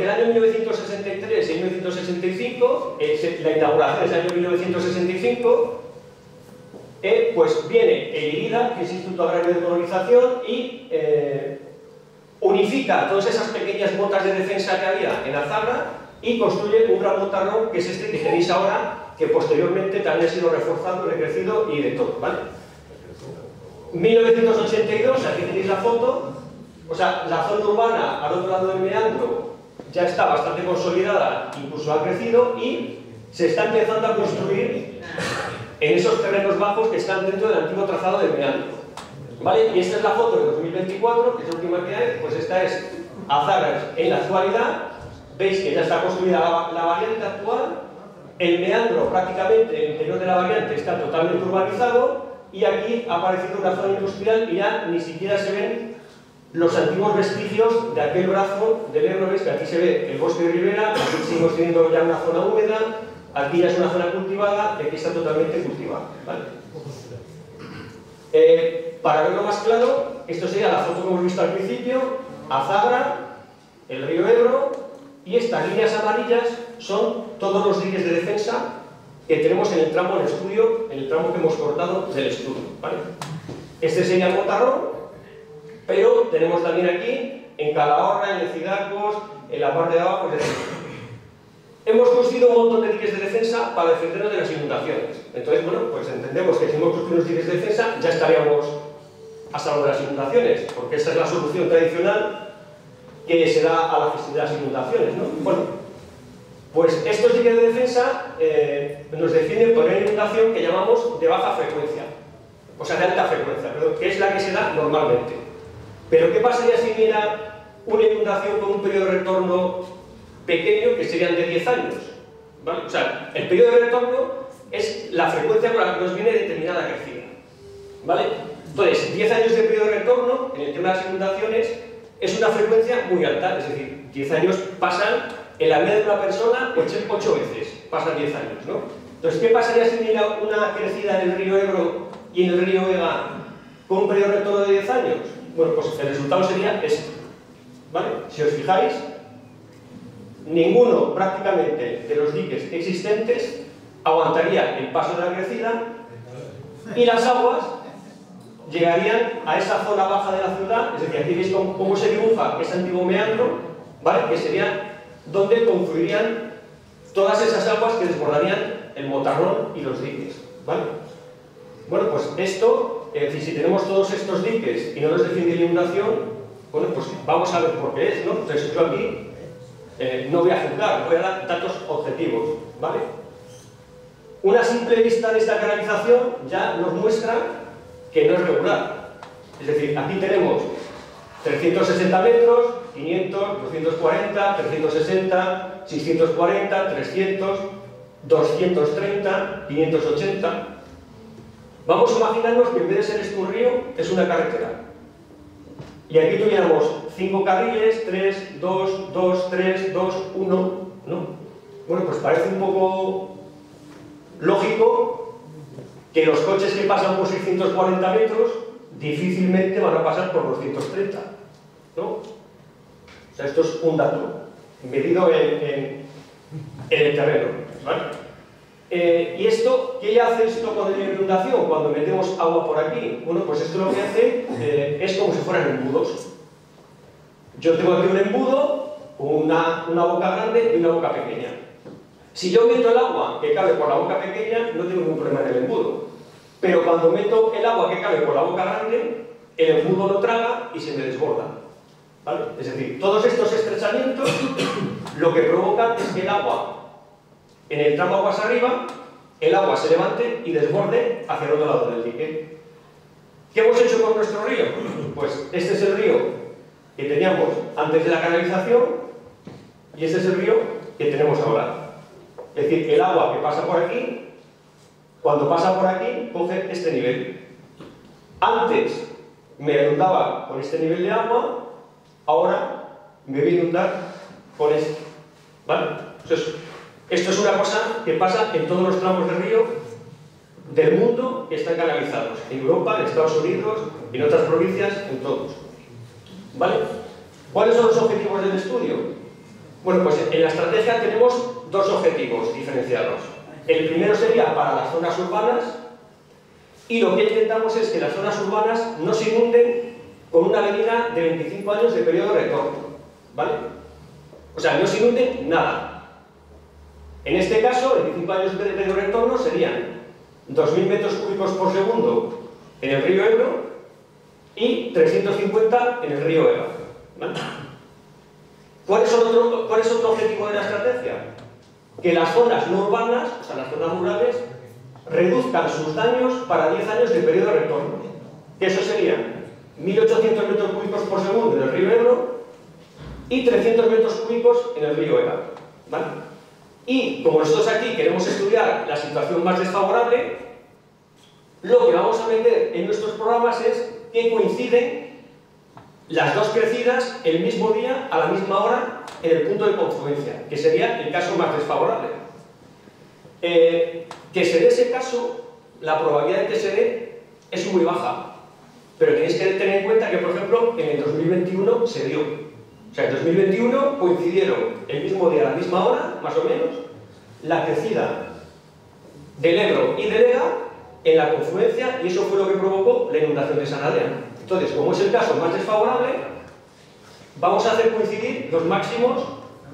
año 1963 y 1965, la inauguración es el año 1965, pues viene el IRIDA, que es Instituto Agrario de Colonización, y unifica todas esas pequeñas botas de defensa que había en Azagra y construye un gran montarrón, que es este que tenéis ahora, que posteriormente también ha sido reforzado, recrecido y de todo, ¿vale? 1982, aquí tenéis la foto, o sea, la zona urbana al otro lado del meandro ya está bastante consolidada, incluso ha crecido y se está empezando a construir en esos terrenos bajos que están dentro del antiguo trazado del meandro. ¿Vale? Y esta es la foto de 2024, que es la última que hay, pues esta es Azagra en la actualidad. Veis que ya está construida la variante actual, el meandro prácticamente, el interior de la variante está totalmente urbanizado y aquí ha aparecido una zona industrial y ya ni siquiera se ven los antiguos vestigios de aquel brazo del Ebro. Veis que aquí se ve el bosque de ribera, aquí seguimos teniendo ya una zona húmeda, aquí ya es una zona cultivada y aquí está totalmente cultivada, ¿vale? Para verlo más claro, esto sería la foto que hemos visto al principio, Azagra, el río Ebro, y estas líneas amarillas son todos los diques de defensa que tenemos en el tramo del estudio, en el tramo que hemos cortado del estudio, ¿vale? Este sería el montarrón, pero tenemos también aquí, en Calahorra, en Lecidacos, en la parte de abajo, es decir, hemos construido un montón de diques de defensa para defendernos de las inundaciones. Entonces, bueno, pues entendemos que si hemos construido unos diques de defensa ya estaríamos a salvo de las inundaciones, porque esa es la solución tradicional que se da a la gestión de las inundaciones, ¿no? Bueno, pues estos diques de defensa nos defienden por una inundación que llamamos de baja frecuencia, o sea, de alta frecuencia, perdón, que es la que se da normalmente. Pero ¿qué pasaría si viera una inundación con un periodo de retorno pequeño, que serían de 10 años? ¿Vale? O sea, el periodo de retorno es la frecuencia con la que nos viene determinada crecida, ¿vale? Entonces, 10 años de periodo de retorno, en el tema de las inundaciones, es una frecuencia muy alta, es decir, 10 años pasan, en la vida de una persona, 8 veces, pasan 10 años, ¿no? Entonces, ¿qué pasaría si hubiera una crecida en el río Ebro y en el río Ega con un periodo de retorno de 10 años? Bueno, pues el resultado sería este, ¿vale? Si os fijáis, ninguno prácticamente de los diques existentes aguantaría el paso de la crecida y las aguas llegarían a esa zona baja de la ciudad, es decir, aquí veis cómo se dibuja ese antiguo meandro, ¿vale? Que sería donde confluirían todas esas aguas que desbordarían el montarrón y los diques, ¿vale? Bueno, pues esto, es decir, si tenemos todos estos diques y no nos defiende la inundación, bueno, pues vamos a ver por qué es, ¿no? Entonces yo aquí no voy a juzgar, voy a dar datos objetivos, ¿vale? Una simple vista de esta canalización ya nos muestra que no es regular. Es decir, aquí tenemos 360 metros, 500, 240, 360, 640, 300, 230, 580. Vamos a imaginarnos que en vez de ser esto un río, es una carretera. Y aquí tuviéramos 5 carriles, 3, 2, 2, 3, 2, 1, ¿no? Bueno, pues parece un poco lógico que los coches que pasan por 640 metros difícilmente van a pasar por 230, ¿no? O sea, esto es un dato medido en el terreno, ¿vale? ¿Y esto? ¿Qué hace esto con la inundación? Cuando metemos agua por aquí. Bueno, pues esto lo que hace es como si fueran embudos. Yo tengo aquí un embudo, una boca grande y una boca pequeña. Si yo meto el agua que cabe por la boca pequeña, no tengo ningún problema en el embudo. Pero cuando meto el agua que cabe por la boca grande, el embudo lo traga y se me desborda, ¿vale? Es decir, todos estos estrechamientos lo que provocan es que el agua, en el tramo aguas arriba, el agua se levante y desborde hacia el otro lado del dique. ¿Qué hemos hecho con nuestro río? Pues este es el río que teníamos antes de la canalización y este es el río que tenemos ahora. Es decir, el agua que pasa por aquí, cuando pasa por aquí, coge este nivel. Antes me inundaba con este nivel de agua, ahora me voy a inundar con este, ¿vale? Entonces, esto es una cosa que pasa en todos los tramos del río del mundo que están canalizados. En Europa, en Estados Unidos, en otras provincias, en todos. ¿Vale? ¿Cuáles son los objetivos del estudio? Bueno, pues en la estrategia tenemos dos objetivos diferenciados. El primero sería para las zonas urbanas y lo que intentamos es que las zonas urbanas no se inunden con una avenida de 25 años de periodo de retorno, ¿vale? O sea, no se inunden nada. En este caso, 25 años de periodo de retorno serían 2.000 metros cúbicos por segundo en el río Ebro y 350 en el río Ega, ¿vale? ¿Cuál es otro objetivo de la estrategia? Que las zonas no urbanas, o sea, las zonas rurales, reduzcan sus daños para 10 años de periodo de retorno. Que eso serían 1.800 metros cúbicos por segundo en el río Ebro y 300 metros cúbicos en el río Ega, ¿vale? Y como nosotros aquí queremos estudiar la situación más desfavorable, lo que vamos a meter en nuestros programas es que coinciden las dos crecidas el mismo día, a la misma hora, en el punto de confluencia, que sería el caso más desfavorable. Que se dé ese caso, la probabilidad de que se dé es muy baja, pero tenéis que tener en cuenta que, por ejemplo, en el 2021 se dio. O sea, en 2021 coincidieron el mismo día, a la misma hora, más o menos, la crecida del Ebro y del Ega en la confluencia, y eso fue lo que provocó la inundación de San Adrián. Entonces, como es el caso más desfavorable, vamos a hacer coincidir los máximos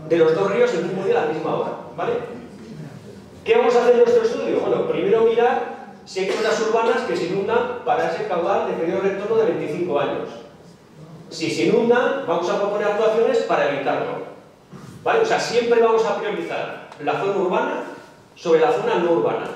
de los dos ríos el mismo día a la misma hora, ¿vale? ¿Qué vamos a hacer en nuestro estudio? Bueno, primero mirar si hay zonas urbanas que se inundan para ese caudal de periodo de retorno de 25 años. Si se inundan, vamos a proponer actuaciones para evitarlo, ¿vale? O sea, siempre vamos a priorizar la zona urbana sobre la zona no urbana.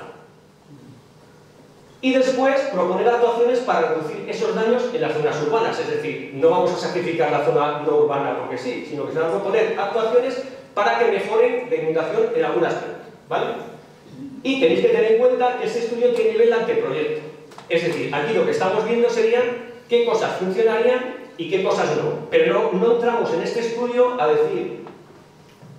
Y después proponer actuaciones para reducir esos daños en las zonas urbanas, es decir, no vamos a sacrificar la zona no urbana porque sí, sino que se van a proponer actuaciones para que mejoren la inundación en algún aspecto, ¿vale? Y tenéis que tener en cuenta que este estudio tiene nivel de anteproyecto, es decir, aquí lo que estamos viendo serían qué cosas funcionarían y qué cosas no, pero no entramos en este estudio a decir,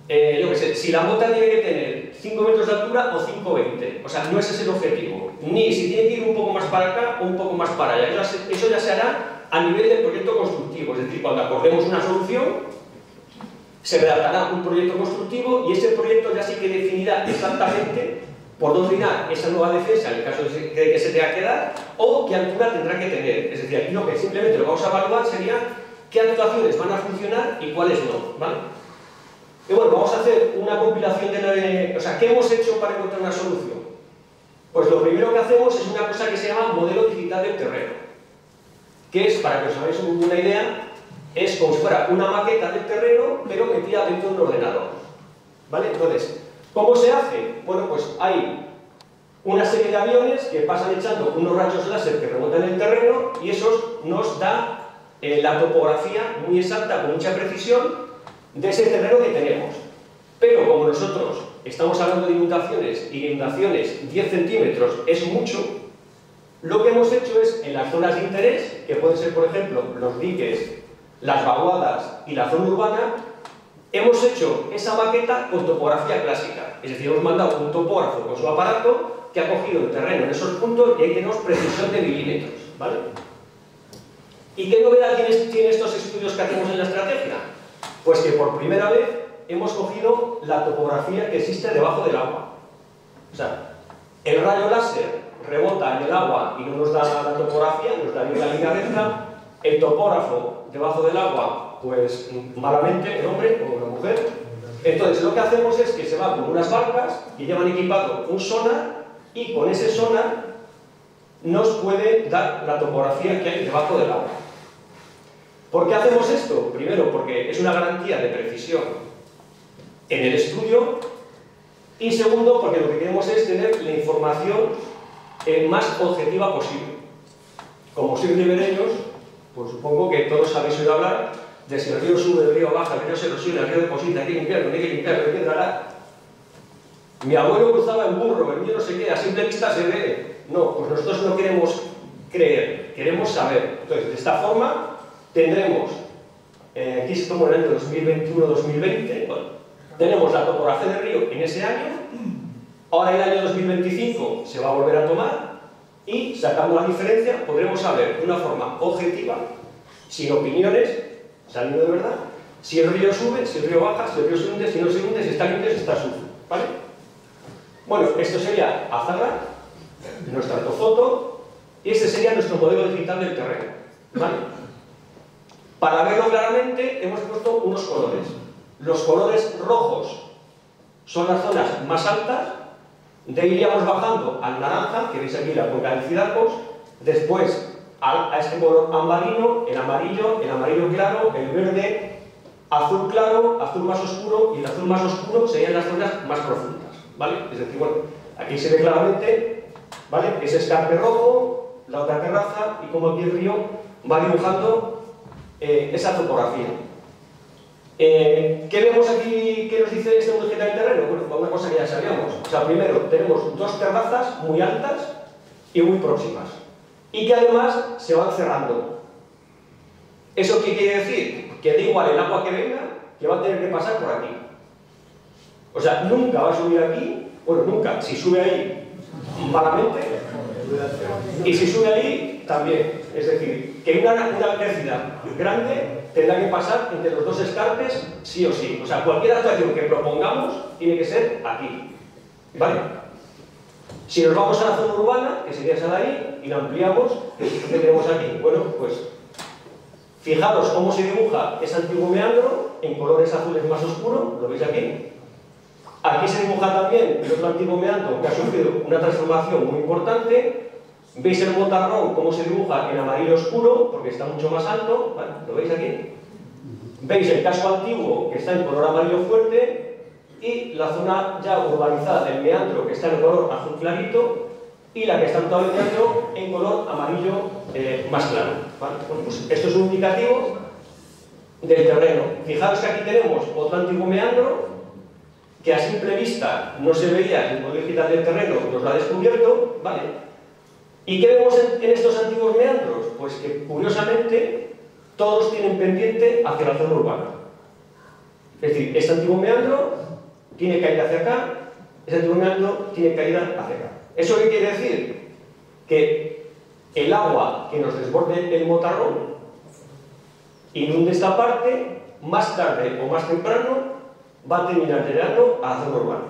yo qué sé, si la mota tiene que tener 5 metros de altura o 5,20, o sea, no ese es el objetivo, ni si tiene que ir un poco más para acá o un poco más para allá, eso ya se hará a nivel del proyecto constructivo, es decir, cuando acordemos una solución, se redactará un proyecto constructivo y ese proyecto ya sí que definirá exactamente por dónde irá esa nueva defensa en el caso de que se tenga que dar o qué altura tendrá que tener, es decir, aquí lo que simplemente lo vamos a evaluar sería qué actuaciones van a funcionar y cuáles no, ¿vale? Y bueno, vamos a hacer una compilación de o sea, ¿qué hemos hecho para encontrar una solución? Pues lo primero que hacemos es una cosa que se llama modelo digital del terreno, que es, para que os hagáis una idea, es como si fuera una maqueta del terreno, pero metida dentro de un ordenador, ¿vale? Entonces, ¿cómo se hace? Bueno, pues hay una serie de aviones que pasan echando unos rayos láser que rebotan el terreno y eso nos da la topografía muy exacta, con mucha precisión, de ese terreno que tenemos. Pero como nosotros estamos hablando de inundaciones y inundaciones 10 centímetros es mucho, lo que hemos hecho es, en las zonas de interés, que pueden ser por ejemplo los diques, las vaguadas y la zona urbana, hemos hecho esa maqueta con topografía clásica, es decir, hemos mandado un topógrafo con su aparato que ha cogido el terreno en esos puntos y ahí tenemos precisión de milímetros, ¿vale? ¿Y qué novedad tiene estos estudios que hacemos en la estrategia? Pues que por primera vez hemos cogido la topografía que existe debajo del agua. O sea, el rayo láser rebota en el agua y no nos da la topografía, nos da la línea recta. El topógrafo debajo del agua, pues malamente, el hombre o la mujer. Entonces lo que hacemos es que se va con unas barcas que llevan equipado un sonar y con ese sonar nos puede dar la topografía que hay debajo del agua. ¿Por qué hacemos esto? Primero, porque es una garantía de precisión en el estudio y segundo, porque lo que queremos es tener la información más objetiva posible. Como sois ribereños, pues supongo que todos habéis oído hablar de si el río sube, el río baja, el río se erosiona, el río deposita, hay que limpiarlo, no hay que limpiarlo, hay que dragar. Mi abuelo cruzaba en burro, el mío no sé qué, a simple vista se ve. No, pues nosotros no queremos creer, queremos saber. Entonces, de esta forma tendremos, aquí estamos en el año 2021-2020, bueno, tenemos la topografía del río en ese año, ahora en el año 2025 se va a volver a tomar y sacando la diferencia podremos saber de una forma objetiva, sin opiniones, saliendo de verdad, si el río sube, si el río baja, si el río se hunde, si no se hunde, si está limpio, si está sucio, ¿vale? Bueno, esto sería Azagra, nuestra ortofoto, Y este sería nuestro modelo digital del terreno, ¿vale? Para verlo claramente hemos puesto unos colores. Los colores rojos son las zonas más altas, de ahí iríamos bajando al naranja, que veis aquí la cuenca del Cidacos, después a este color amarillo, el amarillo claro, el verde, azul claro, azul más oscuro, y el azul más oscuro serían las zonas más profundas, ¿vale? Es decir, bueno, aquí se ve claramente, ¿vale? Ese escarpe rojo, la otra terraza, y como aquí el río va dibujando esa topografía. ¿Qué vemos aquí que nos dice este modelo digital del terreno? Bueno, una cosa que ya sabíamos. O sea, primero tenemos dos terrazas muy altas y muy próximas, y que además se van cerrando. ¿Eso qué quiere decir? Que da igual el agua que venga, que va a tener que pasar por aquí. O sea, nunca va a subir aquí, bueno, nunca, si sube ahí, malamente, y si sube ahí, también. Es decir, que una crecida grande tendrá que pasar entre los dos escarpes, sí o sí. O sea, cualquier actuación que propongamos tiene que ser aquí, ¿vale? Si nos vamos a la zona urbana, que sería esa de ahí, y la ampliamos, ¿qué tenemos aquí? Bueno, pues fijaros cómo se dibuja ese antiguo meandro en colores azules más oscuros, ¿lo veis aquí? Aquí se dibuja también el otro antiguo meandro que ha sufrido una transformación muy importante. ¿Veis el motarrón cómo se dibuja en amarillo oscuro? Porque está mucho más alto, ¿vale? ¿Lo veis aquí? ¿Veis el casco antiguo que está en color amarillo fuerte? Y la zona ya urbanizada del meandro que está en color azul clarito, y la que está en todo el meandro en color amarillo más claro, ¿vale? Bueno, pues esto es un indicativo del terreno. Fijaros que aquí tenemos otro antiguo meandro que a simple vista no se veía en el modelo digital del terreno, nos lo ha descubierto, ¿vale? ¿Y qué vemos en estos antiguos meandros? Pues que, curiosamente, todos tienen pendiente hacia la zona urbana. Es decir, este antiguo meandro tiene caída hacia acá, este antiguo meandro tiene caída hacia acá. ¿Eso qué quiere decir? Que el agua que nos desborde el motarrón inunde esta parte, más tarde o más temprano va a terminar llegando a la zona urbana.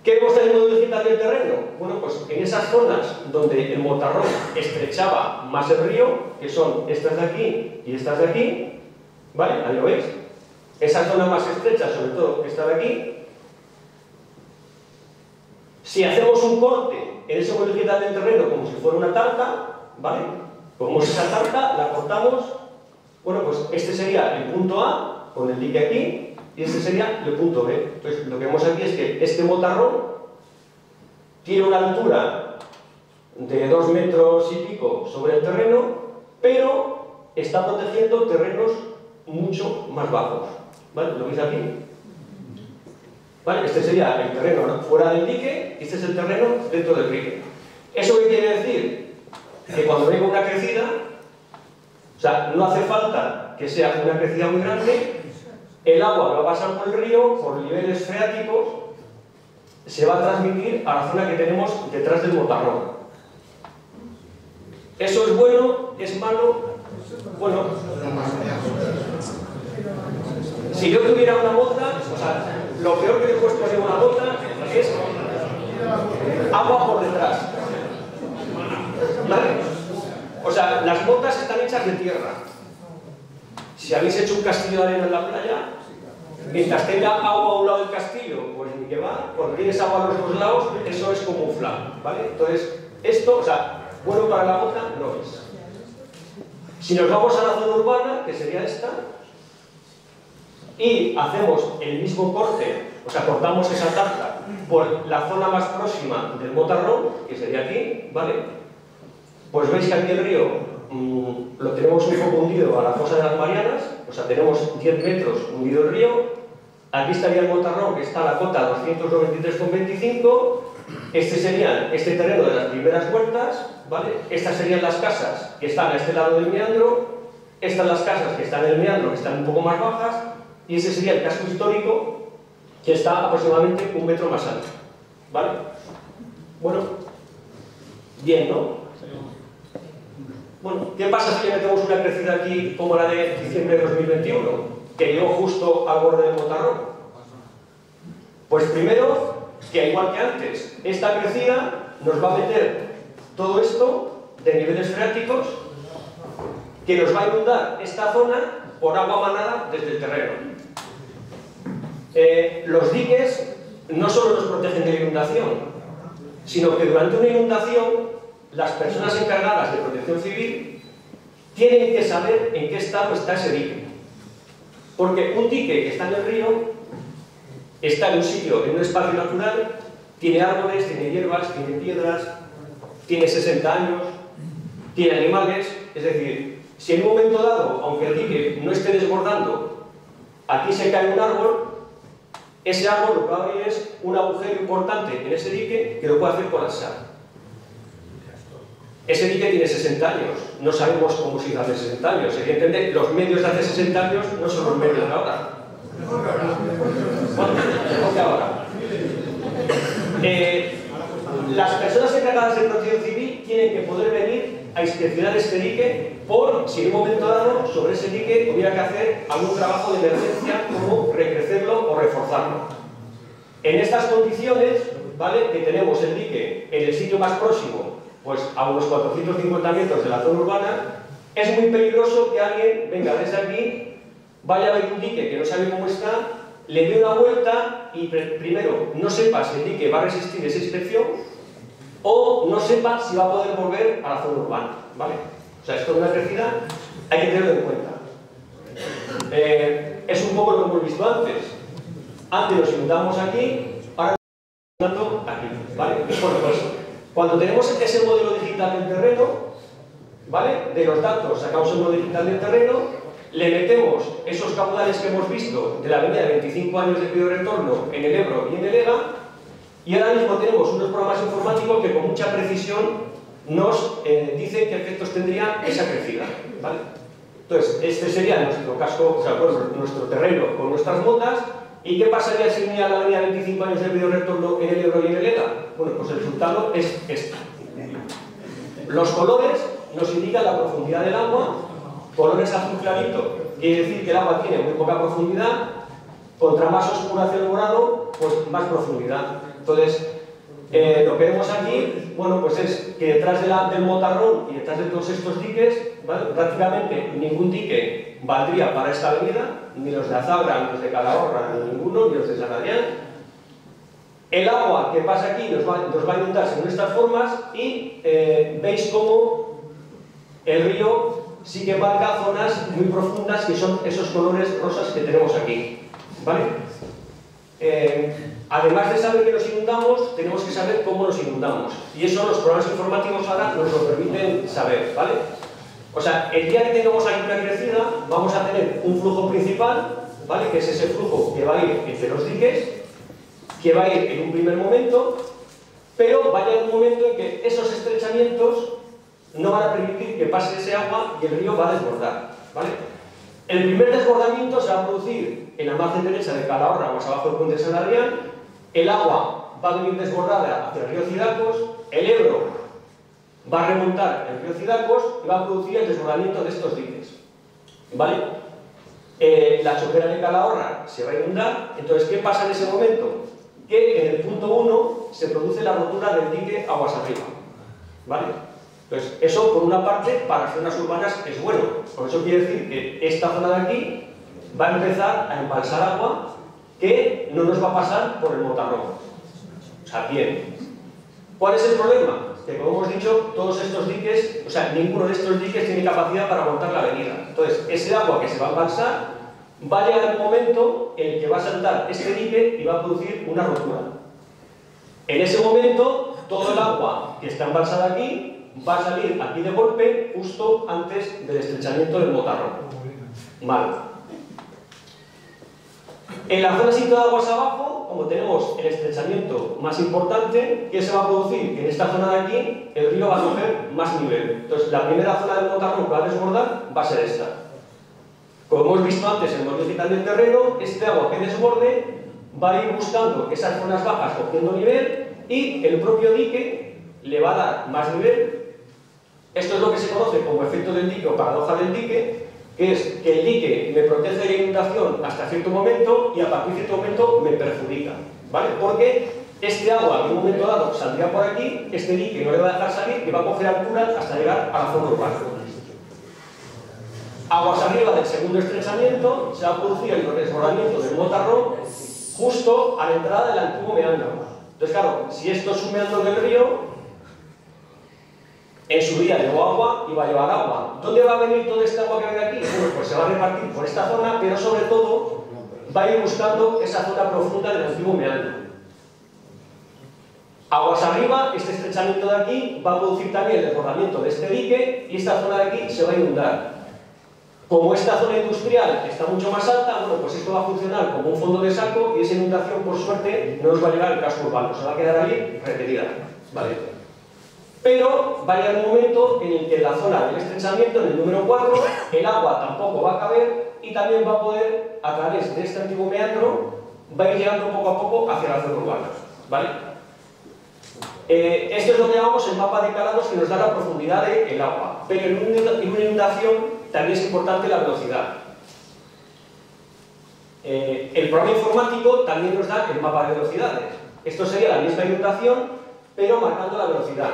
¿Qué vemos en el modelo digital del terreno? Bueno, pues en esas zonas donde el motarrón estrechaba más el río, que son estas de aquí y estas de aquí, ¿vale? Ahí lo veis. Esa zona más estrecha, sobre todo esta de aquí. Si hacemos un corte en ese modelo digital del terreno como si fuera una tarta, ¿vale? Cogemos esa tarta, la cortamos. Bueno, pues este sería el punto A con el dique aquí, y este sería el punto B. Entonces, lo que vemos aquí es que este motarrón tiene una altura de 2 metros y pico sobre el terreno, pero está protegiendo terrenos mucho más bajos, ¿vale? ¿Lo veis aquí? ¿Vale? Este sería el terreno fuera del dique, y este es el terreno dentro del dique. ¿Eso qué quiere decir? Que cuando venga una crecida, o sea, no hace falta que sea una crecida muy grande, el agua que va a pasar por el río, por niveles freáticos, se va a transmitir a la zona que tenemos detrás del motarrón. ¿Eso es bueno? ¿Es malo? Bueno, si yo tuviera una bota, o sea, lo peor que he puesto en una bota es agua por detrás, ¿vale? O sea, las botas están hechas de tierra. Si habéis hecho un castillo de arena en la playa, mientras tenga agua a un lado del castillo, pues ni que va. Cuando tienes agua a los dos lados, eso es como un flan, ¿vale? Entonces, esto, o sea, bueno para la bota no es. Si nos vamos a la zona urbana, que sería esta, y hacemos el mismo corte, o sea, cortamos esa tarta por la zona más próxima del motarrón, que sería aquí, ¿vale? Pues veis que aquí el río lo tenemos un poco hundido a la fosa de las Marianas, o sea, tenemos 10 metros hundido el río. Aquí estaría el motarrón, que está a la cota 293,25. Este sería este terreno de las primeras huertas, ¿vale? Estas serían las casas que están a este lado del meandro. Estas las casas que están en el meandro, que están un poco más bajas. Y ese sería el casco histórico, que está aproximadamente 1 metro más alto, ¿vale? Bueno, bien, ¿no? Bueno, ¿qué pasa si le metemos una crecida aquí como la de diciembre de 2021? Que llegó justo al borde del motarrón. Pues primero, que igual que antes, esta crecida nos va a meter todo esto de niveles freáticos que nos va a inundar esta zona por agua manada desde el terreno. Los diques no solo nos protegen de la inundación, sino que durante una inundación las personas encargadas de protección civil tienen que saber en qué estado está ese dique. Porque un dique que está en el río está en un sitio, en un espacio natural, tiene árboles, tiene hierbas, tiene piedras, tiene 60 años, tiene animales, es decir, si en un momento dado, aunque el dique no esté desbordando, aquí se cae un árbol, ese árbol lo que va a abrir es un agujero importante en ese dique que lo puede hacer colapsar. Ese dique tiene 60 años, no sabemos cómo se hizo hace 60 años, evidentemente los medios de hace 60 años no son los medios de ahora. Bueno, mejor que ahora. Las personas encargadas de protección civil tienen que poder venir a inspeccionar este dique por si en un momento dado sobre ese dique hubiera que hacer algún trabajo de emergencia como recrecerlo o reforzarlo. En estas condiciones, ¿vale?, que tenemos el dique en el sitio más próximo, pues a unos 450 metros de la zona urbana, es muy peligroso que alguien venga desde aquí, vaya a ver un dique que no sabe cómo está, le dé una vuelta y primero no sepa si el dique va a resistir esa inspección o no sepa si va a poder volver a la zona urbana, ¿vale? O sea, esto de una crecida hay que tenerlo en cuenta. Es un poco lo que hemos visto antes. Antes nos inundábamos aquí, ahora nos estamos inundando aquí, ¿vale? Bueno, pues cuando tenemos ese modelo digital del terreno, ¿vale?, de los datos sacamos el modelo digital del terreno, le metemos esos caudales que hemos visto de la avenida de 25 años de periodo de retorno en el Ebro y en el Ega, y ahora mismo tenemos unos programas informáticos que con mucha precisión nos dicen qué efectos tendría esa crecida, ¿vale? Entonces, este sería nuestro casco, o sea, bueno, nuestro terreno con nuestras motas. ¿Y qué pasaría si unía la avenida 25 años de periodo de retorno en el Ebro y en el Ega? Bueno, pues el resultado es este. Los colores nos indican la profundidad del agua. Colores azul clarito quiere decir que el agua tiene muy poca profundidad. Contra más oscuro hacia el morado, pues más profundidad. Entonces, lo que vemos aquí, bueno, pues es que detrás del motarrón y detrás de todos estos diques, ¿vale?, prácticamente ningún dique valdría para esta avenida, ni los de Azagra, ni los de Calahorra, ni ninguno, ni los de San Adrián. El agua que pasa aquí nos va a inundar según estas formas y veis cómo el río sí que marca zonas muy profundas que son esos colores rosas que tenemos aquí, ¿vale? Además de saber que nos inundamos, tenemos que saber cómo nos inundamos. Y eso los programas informáticos ahora nos lo permiten saber, ¿vale? O sea, el día que tengamos aquí una crecida, vamos a tener un flujo principal, ¿vale?, que es ese flujo que va a ir entre los diques, que va a ir en un primer momento, pero va a llegar un momento en que esos estrechamientos no van a permitir que pase ese agua y el río va a desbordar, ¿vale? El primer desbordamiento se va a producir en la margen derecha de Calahorra, más abajo del puente de San Adrián. El agua va a venir desbordada hacia el río Cidacos, el Ebro va a remontar el río Cidacos y va a producir el desbordamiento de estos diques, ¿vale? La chopera de Calahorra se va a inundar. Entonces, ¿qué pasa en ese momento? Que en el punto 1 se produce la rotura del dique aguas arriba, ¿vale? Entonces, eso por una parte para las zonas urbanas es bueno, por eso quiere decir que esta zona de aquí va a empezar a embalsar agua que no nos va a pasar por el motarrón. O sea, bien. ¿Cuál es el problema? Que como hemos dicho, todos estos diques, o sea, ninguno de estos diques tiene capacidad para aguantar la avenida. Entonces, ese agua que se va a embalsar va a llegar un momento en el que va a saltar este dique y va a producir una rotura. En ese momento, todo el agua que está embalsada aquí va a salir aquí de golpe justo antes del estrechamiento del motarrón. Mal. En la zona situada aguas abajo, como tenemos el estrechamiento más importante, ¿qué se va a producir? Que en esta zona de aquí el río va a coger más nivel. Entonces, la primera zona del motarrón que va a desbordar va a ser esta. Como hemos visto antes en el modelo digital del terreno, este agua que desborde va a ir buscando esas zonas bajas cogiendo nivel y el propio dique le va a dar más nivel. Esto es lo que se conoce como efecto del dique o paradoja del dique, que es que el dique me protege de la inundación hasta cierto momento y a partir de cierto momento me perjudica, ¿vale? Porque Este agua en un momento dado saldría por aquí, este dique no le va a dejar salir y va a coger altura hasta llegar a la zona urbana. Aguas arriba del segundo estrechamiento se va a producir el desbordamiento del Motarrón justo a la entrada del antiguo meandro. Entonces, claro, si esto es un meandro del río, en su día llevó agua y va a llevar agua. ¿Dónde va a venir todo este agua que viene aquí? Bueno, pues se va a repartir por esta zona, pero sobre todo va a ir buscando esa zona profunda del antiguo meandro. Aguas arriba, este estrechamiento de aquí va a producir también el desbordamiento de este dique y esta zona de aquí se va a inundar. Como esta zona industrial está mucho más alta, bueno, pues esto va a funcionar como un fondo de saco y esa inundación, por suerte, no nos va a llegar al casco urbano, se va a quedar ahí retenida, ¿vale? Pero va a llegar un momento en el que en la zona del estrechamiento, en el número 4, el agua tampoco va a caber y también va a poder, a través de este antiguo meandro, va a ir llegando poco a poco hacia la zona urbana, ¿vale? Esto es lo que llamamos el mapa de calados que nos da la profundidad del agua, pero en una inundación también es importante la velocidad. El programa informático también nos da el mapa de velocidades. Esto sería la misma inundación, pero marcando la velocidad.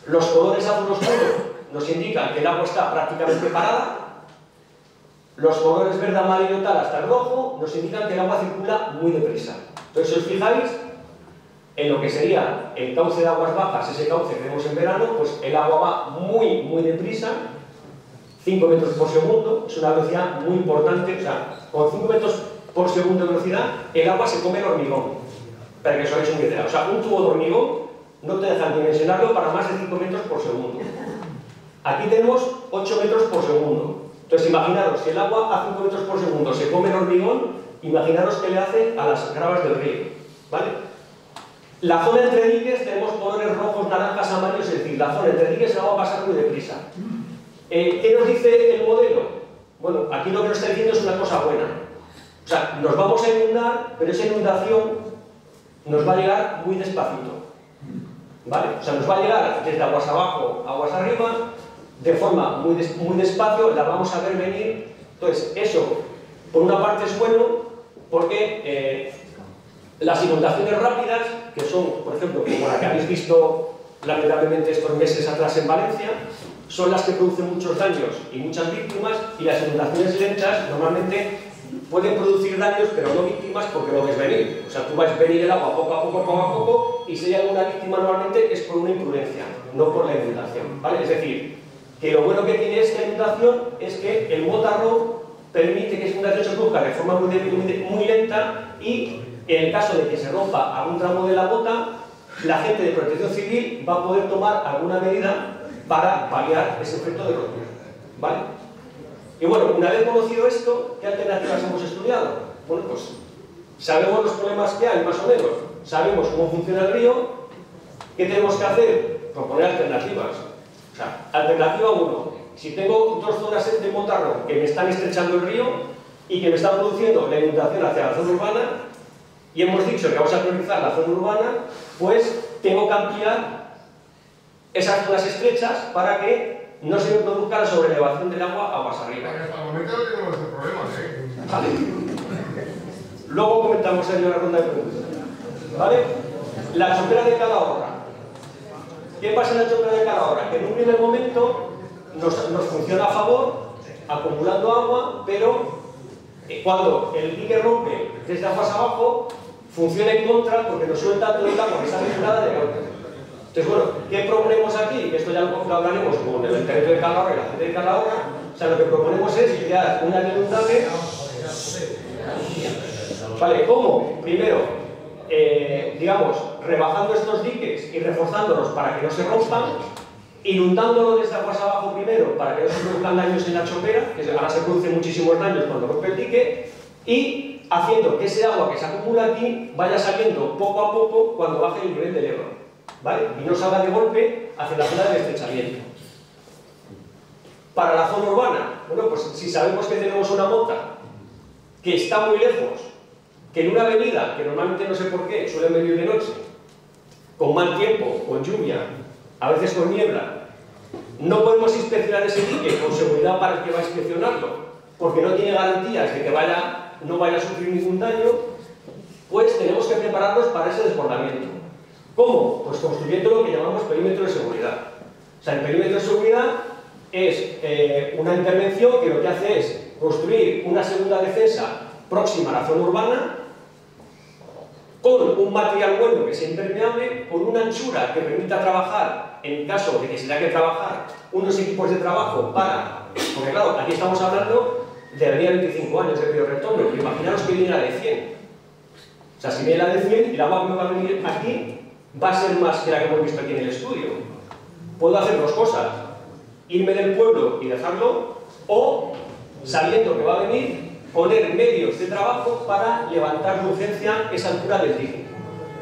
Los colores azul oscuro nos indican que el agua está prácticamente parada. Los colores verde, amarillo, tal, hasta el rojo, nos indican que el agua circula muy deprisa. Entonces, si os fijáis, en lo que sería el cauce de aguas bajas, ese cauce que vemos en verano, pues el agua va muy deprisa, 5 metros por segundo, es una velocidad muy importante, o sea, con 5 metros por segundo de velocidad, el agua se come el hormigón, para que os hagáis una idea. O sea, un tubo de hormigón no te dejan dimensionarlo para más de 5 metros por segundo. Aquí tenemos 8 metros por segundo. Entonces, imaginaros, si el agua a 5 metros por segundo se come el hormigón, imaginaros qué le hace a las gravas del río, ¿vale? La zona entre diques tenemos colores rojos, naranjas, amarillos, es decir, la zona entre diques el agua va a pasar muy deprisa. ¿Qué nos dice el modelo? Bueno, aquí lo que nos está diciendo es una cosa buena. O sea, nos vamos a inundar, pero esa inundación nos va a llegar muy despacito, ¿vale? O sea, nos va a llegar desde aguas abajo, aguas arriba, de forma muy despacio, la vamos a ver venir. Entonces, eso, por una parte es bueno, porque las inundaciones rápidas, que son, por ejemplo, como la que habéis visto lamentablemente estos meses atrás en Valencia, son las que producen muchos daños y muchas víctimas, y las inundaciones lentas normalmente pueden producir daños pero no víctimas porque lo ves venir. O sea, tú vas a venir el agua poco a poco, y si hay alguna víctima normalmente es por una imprudencia, no por la inundación, ¿vale? Es decir, que lo bueno que tiene esta inundación es que el Motarrón permite que esa inundación se produzca de forma muy lenta, y en el caso de que se rompa algún tramo de la bota, la gente de Protección Civil va a poder tomar alguna medida para paliar ese efecto de rotura, ¿vale? Y bueno, una vez conocido esto, ¿qué alternativas hemos estudiado? Bueno, pues sabemos los problemas que hay, más o menos, sabemos cómo funciona el río. ¿Qué tenemos que hacer? Proponer alternativas. O sea, alternativa 1, si tengo dos zonas de Motarrón que me están estrechando el río y que me están produciendo la inundación hacia la zona urbana, y hemos dicho que vamos a priorizar la zona urbana, pues tengo que ampliar esas zonas estrechas para que no se produzca la sobrelevación del agua aguas arriba. Hasta el momento no tenemos ese problema, ¿eh? ¿Vale? Luego comentamos en la ronda de preguntas. ¿Vale? La chopera de Calahorra. ¿Qué pasa en la chopera de Calahorra? Que en un primer momento nos funciona a favor, acumulando agua, pero cuando el dique rompe desde aguas abajo, funciona en contra porque nos suelta todo el agua que está vinculada de golpe. Entonces, bueno, ¿qué proponemos aquí? Esto ya lo hablaremos con el Ayuntamiento de Calahorra y la gente de Calahorra. O sea, lo que proponemos es crear una inundable. Vale, ¿cómo? Primero, digamos, rebajando estos diques y reforzándolos para que no se rompan, inundándolo desde aguas abajo primero para que no se produzcan daños en la chopera, que ahora se producen muchísimos daños cuando rompe el dique, y haciendo que ese agua que se acumula aquí vaya saliendo poco a poco cuando baje el nivel del Ebro, ¿vale? Y no salga de golpe hacia la zona del estrechamiento. Para la zona urbana, bueno, pues si sabemos que tenemos una mota que está muy lejos, que en una avenida, que normalmente no sé por qué, suelen venir de noche, con mal tiempo, con lluvia, a veces con niebla, no podemos inspeccionar ese dique con seguridad para el que va a inspeccionarlo, porque no tiene garantías de que no vaya a sufrir ningún daño. pues tenemos que prepararnos para ese desbordamiento. ¿Cómo? Pues construyendo lo que llamamos perímetro de seguridad. O sea, el perímetro de seguridad es una intervención que lo que hace es construir una segunda defensa próxima a la zona urbana, con un material bueno que sea impermeable, con una anchura que permita trabajar, en caso de que se tenga que trabajar, unos equipos de trabajo para... Porque claro, aquí estamos hablando de la línea de 25 años de bioretorno, pero imaginaros que viene la de 100. O sea, si viene la de 100, el agua que va a venir aquí va a ser más que la que hemos visto aquí en el estudio. Puedo hacer dos cosas: irme del pueblo y dejarlo, o, sabiendo que va a venir, poner medios de trabajo para levantar de urgencia esa altura del dique.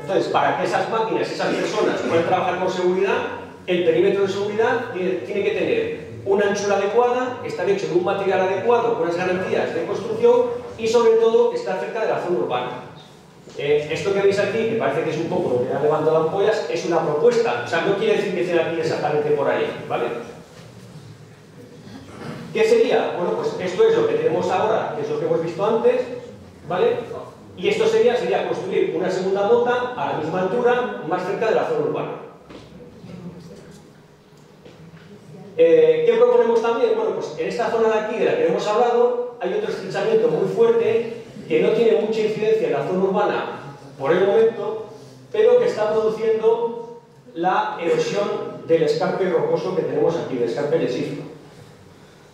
Entonces, para que esas máquinas, esas personas puedan trabajar con seguridad, el perímetro de seguridad tiene que tener una anchura adecuada, estar hecho de un material adecuado, con unas garantías de construcción y, sobre todo, estar cerca de la zona urbana. Esto que veis aquí, que parece que es un poco lo que ha levantado ampollas, es una propuesta. O sea, no quiere decir que esté aquí exactamente por ahí, ¿vale? ¿Qué sería? Bueno, pues esto es lo que tenemos ahora, que es lo que hemos visto antes, ¿vale? Y esto sería construir una segunda mota a la misma altura, más cerca de la zona urbana. ¿Qué proponemos también? Bueno, pues en esta zona de aquí de la que hemos hablado hay otro estrechamiento muy fuerte que no tiene mucha incidencia en la zona urbana por el momento, pero que está produciendo la erosión del escarpe rocoso que tenemos aquí, del escarpe lesífero.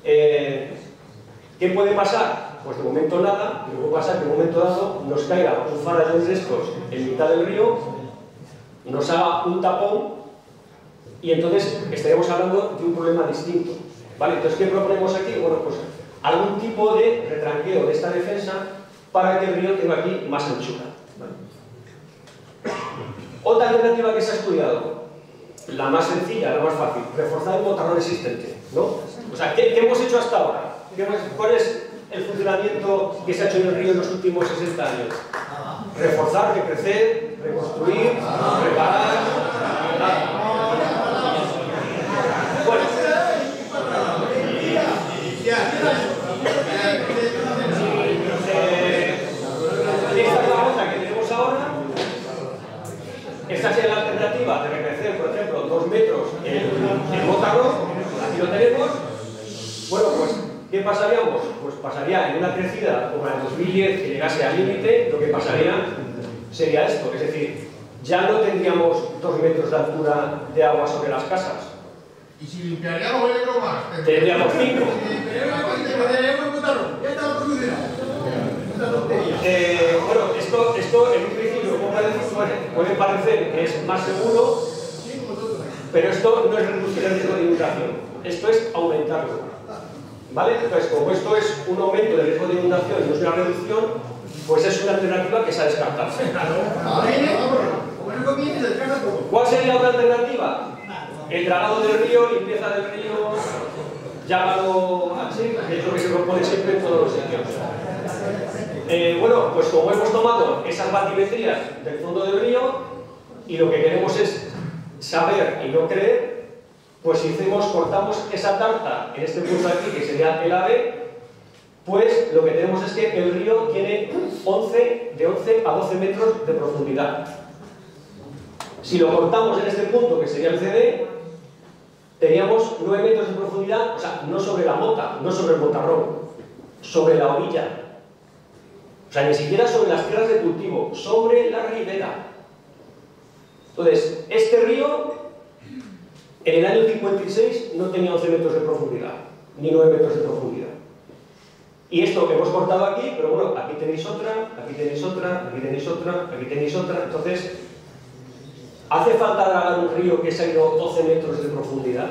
¿Qué puede pasar? Pues de momento nada, y luego pasa que en un momento dado nos caiga un farallón de estos en mitad del río, nos haga un tapón y entonces estaríamos hablando de un problema distinto, ¿vale? Entonces, ¿qué proponemos aquí? Bueno, pues algún tipo de retranqueo de esta defensa para que el río tenga aquí más anchura, ¿vale? Otra alternativa que se ha estudiado, la más sencilla, la más fácil, reforzar el motarrón existente, ¿no? O sea, ¿qué hemos hecho hasta ahora? ¿Cuál es el funcionamiento que se ha hecho en el río en los últimos 60 años? Reforzar, recrecer, reconstruir, reparar... Bueno, esta es la onda que tenemos ahora. Esta sería la alternativa de recrecer, por ejemplo, 2 metros en motarrón. Aquí lo tenemos. Bueno, pues, ¿qué pasaríamos? Pues pasaría en una crecida como la de 2010 que llegase al límite, lo que pasaría sería esto, es decir, ya no tendríamos 2 metros de altura de agua sobre las casas. ¿Y si limpiaríamos el metro más? Tendríamos 5. Bueno, esto en un principio puede parecer que es más seguro, pero esto no es reducir el riesgo de inundación, esto es aumentarlo. ¿Vale? Entonces, como esto es un aumento del riesgo de inundación y no es una reducción, pues es una alternativa que se ha descartado. ¿Cuál sería otra alternativa? El dragado del río, limpieza del río, llámalo H, que es lo que se propone siempre en todos los sitios. Bueno, pues como hemos tomado esas batimetrías del fondo del río y lo que queremos es saber y no creer, pues si cortamos esa tarta en este punto aquí, que sería el AB, pues lo que tenemos es que el río tiene de 11 a 12 metros de profundidad. Si lo cortamos en este punto, que sería el CD, teníamos 9 metros de profundidad, o sea, no sobre la mota, no sobre el motarrón, sobre la orilla. O sea, ni siquiera sobre las tierras de cultivo, sobre la ribera. Entonces, este río, en el año 56, no tenía 11 metros de profundidad, ni 9 metros de profundidad. Y esto que hemos cortado aquí, pero bueno, aquí tenéis otra, aquí tenéis otra, aquí tenéis otra, aquí tenéis otra. Entonces, ¿hace falta dragar un río que se ha ido 12 metros de profundidad?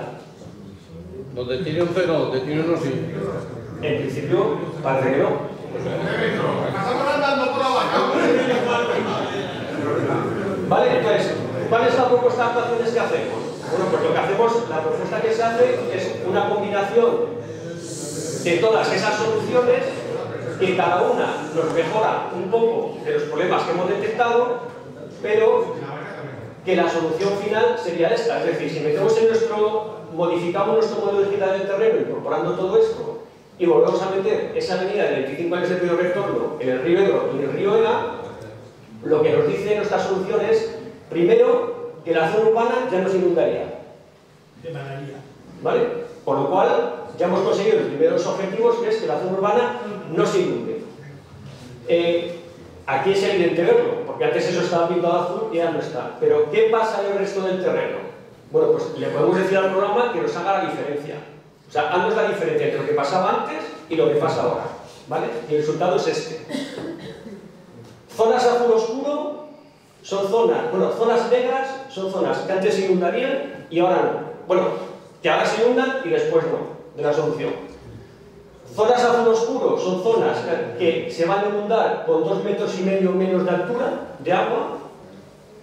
Donde tiene 11 no, donde tiene 1 sí. En principio, parece que no. Estamos andando por la vaca. Vale, entonces, ¿cuál es la propuesta de actuaciones que hacemos? Bueno, pues lo que hacemos, la propuesta que se hace es una combinación de todas esas soluciones que cada una nos mejora un poco de los problemas que hemos detectado, pero que la solución final sería esta. Es decir, si modificamos nuestro modelo digital del terreno incorporando todo esto y volvemos a meter esa avenida de 25 años de bioretorno en el río Ebro y en el río Ega, Lo que nos dice nuestra solución es, primero, que la zona urbana ya no se inundaría. ¿Vale? Por lo cual, ya hemos conseguido los primeros objetivos, que es que la zona urbana no se inunde. Aquí es evidente verlo, porque antes eso estaba pintado azul y ya no está. Pero, ¿qué pasa en el resto del terreno? Bueno, pues le podemos decir al programa que nos haga la diferencia. O sea, haznos la diferencia entre lo que pasaba antes y lo que pasa ahora. ¿Vale? Y el resultado es este. Zonas azul oscuro son zonas, bueno, zonas negras son zonas que antes se inundarían y ahora no. Bueno, que ahora se inundan y después no, de la solución. Zonas azul oscuro son zonas que se van a inundar con 2,5 metros menos de altura de agua.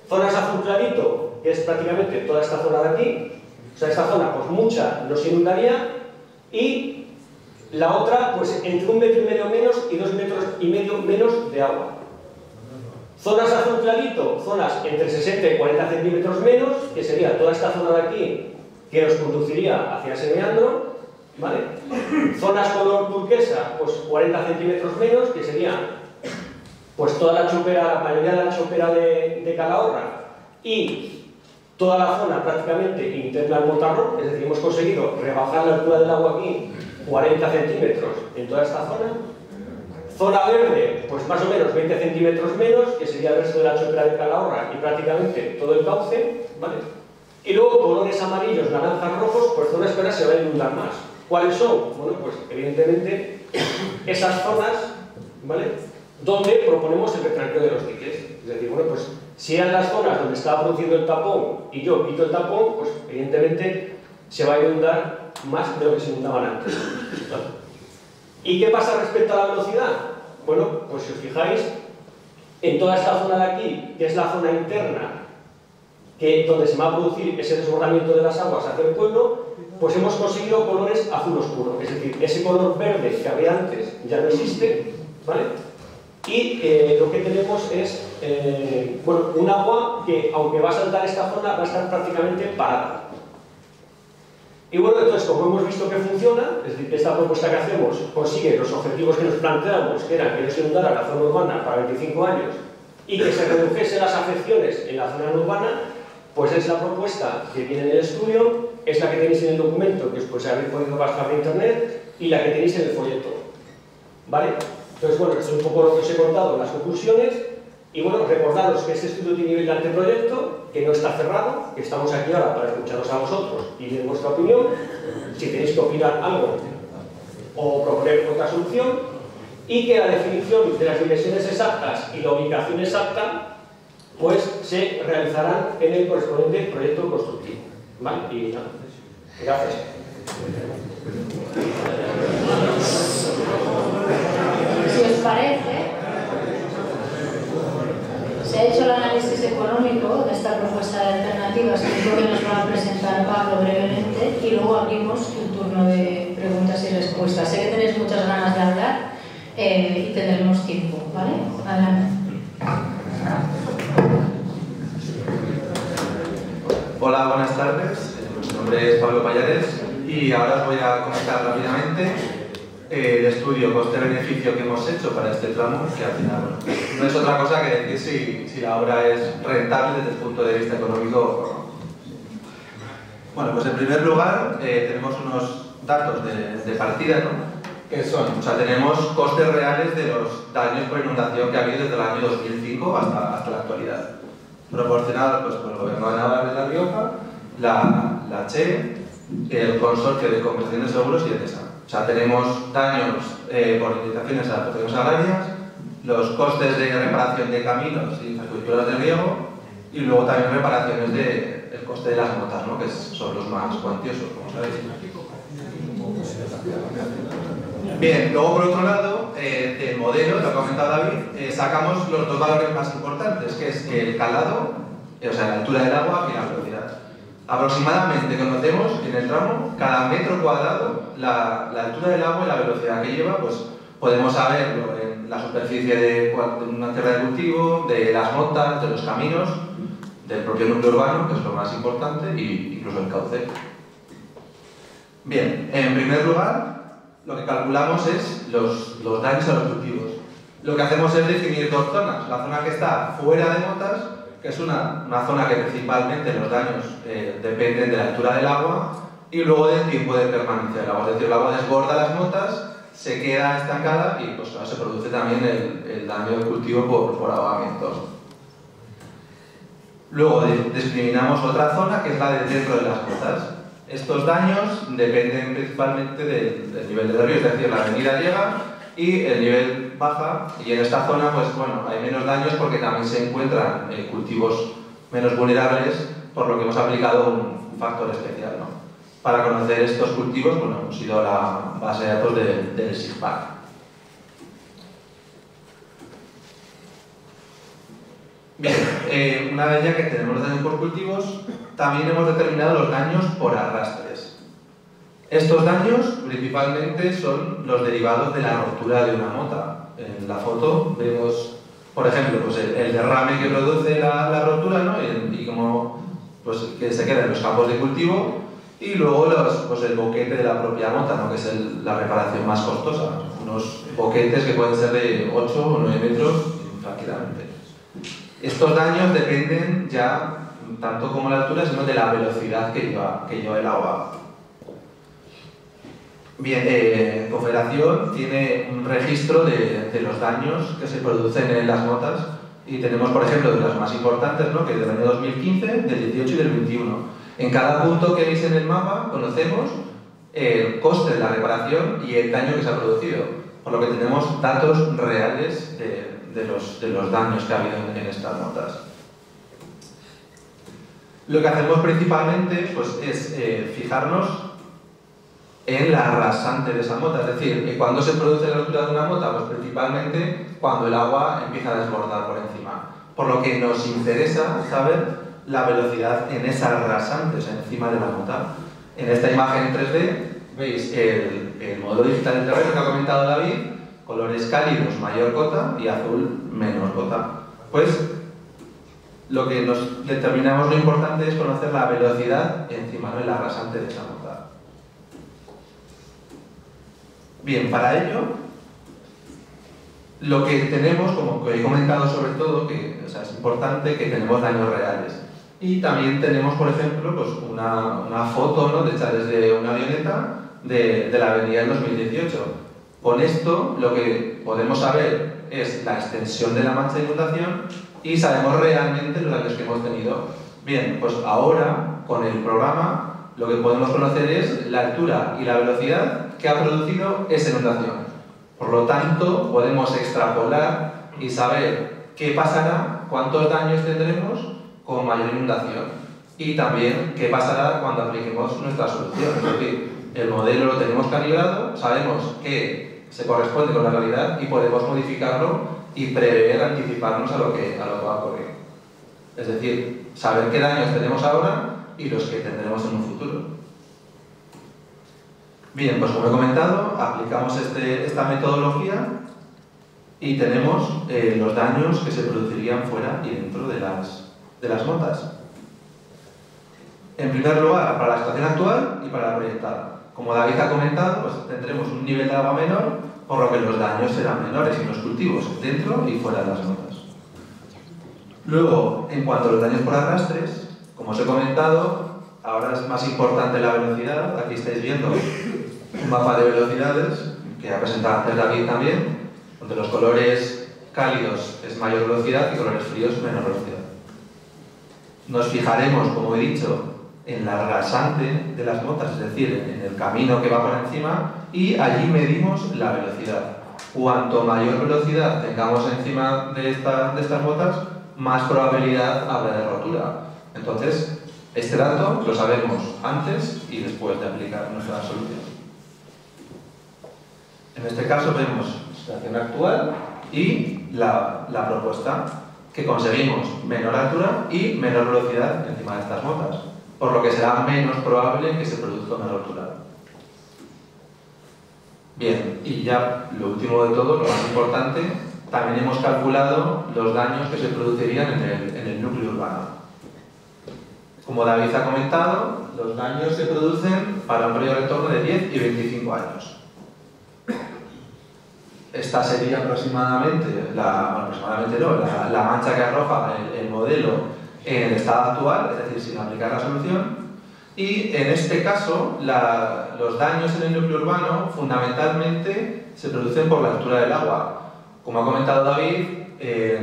Zonas azul clarito, que es prácticamente toda esta zona de aquí. O sea, esta zona, pues mucha no se inundaría. Y la otra, pues entre 1,5 metros menos y 2,5 metros menos de agua. Zonas azul clarito, zonas entre 60 y 40 centímetros menos, que sería toda esta zona de aquí, que nos conduciría hacia ese meandro, ¿vale? Zonas color turquesa, pues 40 centímetros menos, que sería pues toda la chopera, la mayoría de la chopera de Calahorra y toda la zona prácticamente interna al Motarro, es decir, hemos conseguido rebajar la altura del agua aquí 40 centímetros en toda esta zona. Zona verde, pues más o menos 20 centímetros menos, que sería el resto de la chopera de Calahorra y prácticamente todo el cauce, ¿vale? Y luego colores amarillos, naranjas, rojos, pues zonas que ahora se van a inundar más. ¿Cuáles son? Bueno, pues evidentemente esas zonas, ¿vale?, donde proponemos el retranqueo de los diques. Es decir, bueno, pues si eran las zonas donde estaba produciendo el tapón y yo quito el tapón, pues evidentemente se va a inundar más de lo que se inundaban antes. ¿Y qué pasa respecto a la velocidad? Bueno, pues si os fijáis, en toda esta zona de aquí, que es la zona interna, donde se va a producir ese desbordamiento de las aguas hacia el pueblo, pues hemos conseguido colores azul oscuro. Es decir, ese color verde que había antes ya no existe, ¿vale? Y lo que tenemos es bueno, un agua que, aunque va a saltar esta zona, va a estar prácticamente parada. Y bueno, entonces, como hemos visto que funciona, es decir, que esta propuesta que hacemos consigue los objetivos que nos planteamos, que eran que no se inundara la zona urbana para 25 años y que se redujesen las afecciones en la zona no urbana, pues es la propuesta que viene en el estudio, es la que tenéis en el documento, que os habéis podido bajar de internet, y la que tenéis en el folleto. ¿Vale? Entonces, bueno, esto es un poco lo que os he contado en las conclusiones. Y bueno, recordaros que este estudio tiene nivel de anteproyecto, que no está cerrado, que estamos aquí ahora para escucharos a vosotros y ver vuestra opinión, si tenéis que opinar algo o proponer otra solución, y que la definición de las dimensiones exactas y la ubicación exacta pues se realizarán en el correspondiente proyecto constructivo. ¿Vale? Y nada, gracias. Si os parece, se ha hecho el análisis económico de esta propuesta de alternativas, que es lo que nos va a presentar Pablo brevemente, y luego abrimos un turno de preguntas y respuestas. Sé que tenéis muchas ganas de hablar y tendremos tiempo, ¿vale? Adelante. Hola, buenas tardes. Mi nombre es Pablo Pallares y ahora os voy a comentar rápidamente el estudio coste-beneficio que hemos hecho para este tramo, que al final no es otra cosa que decir si la obra es rentable desde el punto de vista económico o no. Bueno, pues en primer lugar tenemos unos datos de partida, ¿no?, que son, o sea, tenemos costes reales de los daños por inundación que ha habido desde el año 2005 hasta la actualidad, proporcionados pues, por el Gobierno de Navarra de La Rioja, la CHE, el Consorcio de Compensación de Seguros y el ESA. O sea, tenemos daños por indemnizaciones a adaptaciones agrarias, los costes de reparación de caminos y infraestructuras de riego, y luego también reparaciones del coste de las motas, ¿no?, que son los más cuantiosos, como sabéis. Bien, luego por otro lado, del modelo, lo que ha comentado David, sacamos los dos valores más importantes, que es el calado, o sea, la altura del agua y la velocidad. Aproximadamente conocemos en el tramo, cada metro cuadrado, la altura del agua y la velocidad que lleva, pues podemos saberlo en la superficie de una tierra de cultivo, de las motas, de los caminos, del propio núcleo urbano, que es lo más importante, e incluso el cauce. Bien, en primer lugar, lo que calculamos es los daños a los cultivos. lo que hacemos es definir dos zonas. La zona que está fuera de motas, que es una zona que principalmente los daños dependen de la altura del agua y luego del tiempo de permanencia del agua. Es decir, el agua desborda las motas, se queda estancada y pues, se produce también el daño del cultivo por ahogamiento. Luego discriminamos otra zona que es la de dentro de las motas. Estos daños dependen principalmente del nivel del río, es decir, la avenida llega y el nivel baja, y en esta zona pues, bueno, hay menos daños porque también se encuentran cultivos menos vulnerables, por lo que hemos aplicado un factor especial, ¿no? Para conocer estos cultivos, bueno, hemos ido a la base de datos del SIGPAC. Bien, una vez ya que tenemos los daños por cultivos, también hemos determinado los daños por arrastres. Estos daños principalmente son los derivados de la rotura de una mota. En la foto vemos, por ejemplo, pues el derrame que produce la rotura, ¿no? y como pues, que se queda en los campos de cultivo, y luego pues el boquete de la propia mota, ¿no? Que es la reparación más costosa. Unos boquetes que pueden ser de 8 o 9 metros tranquilamente. Estos daños dependen ya, tanto como la altura, sino de la velocidad que lleva el agua. Bien, Confederación tiene un registro de los daños que se producen en las motas y tenemos, por ejemplo, de las más importantes, ¿no? Que es del año 2015, del 18 y del 21. En cada punto que veis en el mapa conocemos el coste de la reparación y el daño que se ha producido, por lo que tenemos datos reales de los daños que ha habido en estas motas. Lo que hacemos principalmente pues, es fijarnos en la rasante de esa mota, es decir, cuando se produce la rotura de una mota, pues principalmente cuando el agua empieza a desbordar por encima. Por lo que nos interesa saber la velocidad en esas rasantes encima de la mota. En esta imagen en 3D veis el modelo digital del terreno que ha comentado David, colores cálidos mayor cota y azul menor cota. Pues lo que nos determinamos lo importante es conocer la velocidad encima de la rasante de esa mota. Bien, para ello, lo que tenemos, como he comentado sobre todo, que es importante que tenemos daños reales. Y también tenemos, por ejemplo, pues una foto, ¿no? hecha desde una avioneta de la avenida del 2018. Con esto lo que podemos saber es la extensión de la mancha de inundación y sabemos realmente los daños que hemos tenido. Bien, pues ahora con el programa lo que podemos conocer es la altura y la velocidad que ha producido esa inundación. Por lo tanto, podemos extrapolar y saber qué pasará, cuántos daños tendremos con mayor inundación y también qué pasará cuando apliquemos nuestra solución. Es decir, el modelo lo tenemos calibrado, sabemos que se corresponde con la realidad y podemos modificarlo y prever, anticiparnos a lo que va a ocurrir. Es decir, saber qué daños tenemos ahora y los que tendremos en un futuro. Bien, pues como he comentado, aplicamos esta metodología y tenemos los daños que se producirían fuera y dentro de las motas. En primer lugar, para la situación actual y para la proyectada. Como David ha comentado, pues tendremos un nivel de agua menor, por lo que los daños serán menores en los cultivos, dentro y fuera de las motas. Luego, en cuanto a los daños por arrastres, como os he comentado, ahora es más importante la velocidad. Aquí estáis viendo un mapa de velocidades que ha presentado antes David también, donde los colores cálidos es mayor velocidad y colores fríos menor velocidad. Nos fijaremos, como he dicho, en la rasante de las motas, es decir, en el camino que va por encima, y allí medimos la velocidad. Cuanto mayor velocidad tengamos encima de estas motas, más probabilidad habrá de rotura. Entonces, este dato lo sabemos antes y después de aplicar nuestra solución. En este caso vemos la situación actual y la propuesta, que conseguimos menor altura y menor velocidad encima de estas motas, por lo que será menos probable que se produzca una rotura. Bien, y ya lo último de todo, lo más importante, también hemos calculado los daños que se producirían en el núcleo urbano. Como David ha comentado, los daños se producen para un periodo de retorno de 10 y 25 años. esta sería aproximadamente, la mancha que arroja el modelo en el estado actual, es decir, sin aplicar la solución. Y en este caso, los daños en el núcleo urbano fundamentalmente se producen por la altura del agua. Como ha comentado David,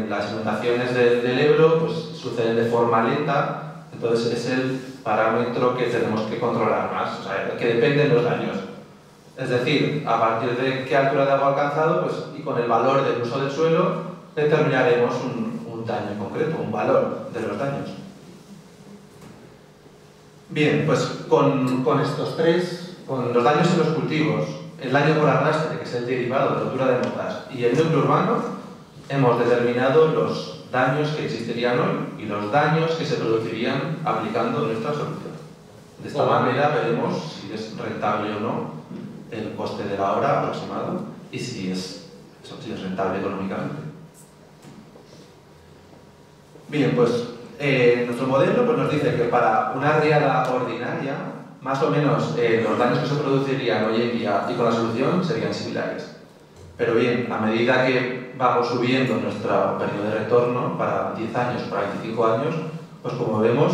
las inundaciones del Ebro pues, suceden de forma lenta, entonces es el parámetro que tenemos que controlar más, o sea, que dependen los daños. Es decir, a partir de qué altura de agua ha alcanzado pues, y con el valor del uso del suelo, determinaremos un daño en concreto, un valor de los daños. Bien, pues con estos tres, con los daños en los cultivos, el daño por arrastre, que es el derivado de la rotura de motas, y el núcleo urbano, hemos determinado los daños que existirían hoy y los daños que se producirían aplicando nuestra solución. De esta manera veremos si es rentable o no el coste de la obra aproximado y si es rentable económicamente. Bien, pues nuestro modelo pues, nos dice que para una riada ordinaria, más o menos los daños que se producirían hoy en día y con la solución serían similares. Pero bien, a medida que vamos subiendo nuestro periodo de retorno para 10 años, para 25 años, pues como vemos,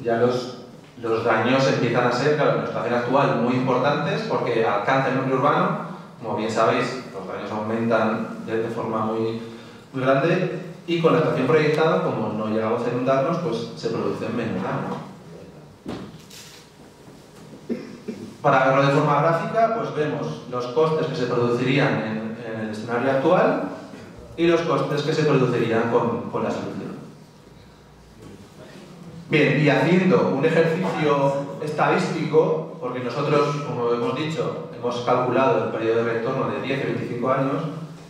ya los daños empiezan a ser, claro, en nuestra situación actual, muy importantes porque alcanza el núcleo urbano. Como bien sabéis, los daños aumentan de forma muy grande y con la estación proyectada, como no llegamos a inundarnos, pues se producen menos daños. Para verlo de forma gráfica, pues vemos los costes que se producirían en el escenario actual y los costes que se producirían con la solución. Bien, y haciendo un ejercicio estadístico, porque nosotros, como hemos dicho, hemos calculado el periodo de retorno de 10 y 25 años,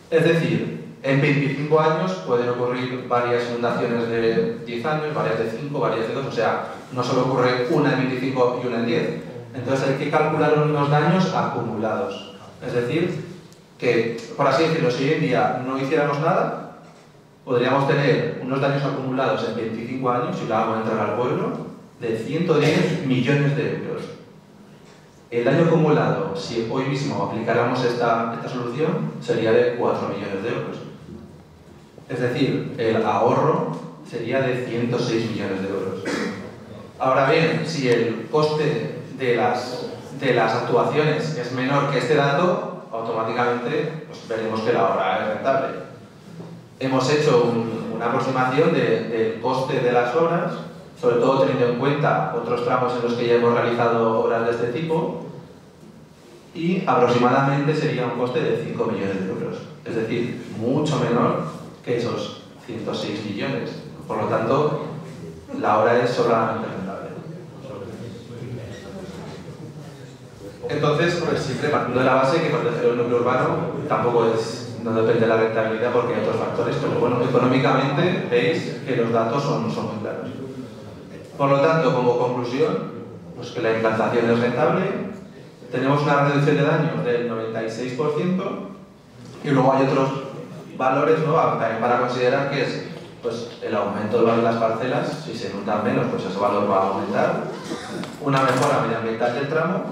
es decir, en 25 años pueden ocurrir varias inundaciones de 10 años, varias de 5, varias de 2, o sea, no solo ocurre una en 25 y una en 10. Entonces hay que calcular unos daños acumulados. Es decir, que, por así decirlo, si hoy en día no hiciéramos nada, podríamos tener unos daños acumulados en 25 años, si el agua entrara al pueblo, de 110 millones de euros. El daño acumulado, si hoy mismo aplicáramos esta solución, sería de 4 millones de euros. Es decir, el ahorro sería de 106 millones de euros. Ahora bien, si el coste de las actuaciones es menor que este dato, automáticamente pues, veremos que la obra es rentable. Hemos hecho una aproximación del coste de las obras, sobre todo teniendo en cuenta otros tramos en los que ya hemos realizado obras de este tipo, y aproximadamente sería un coste de 5 millones de euros, es decir, mucho menor que esos 106 millones. Por lo tanto, la obra es sobradamente rentable. Entonces, pues siempre partiendo de la base que proteger el núcleo urbano tampoco no depende de la rentabilidad porque hay otros factores, pero bueno, económicamente veis que los datos son muy claros. Por lo tanto, como conclusión, pues que la implantación es rentable, tenemos una reducción de daños del 96% y luego hay otros valores, ¿no?, también para considerar que es pues, el aumento del valor de las parcelas. Si se inundan menos, pues ese valor va a aumentar, una mejora medioambiental del tramo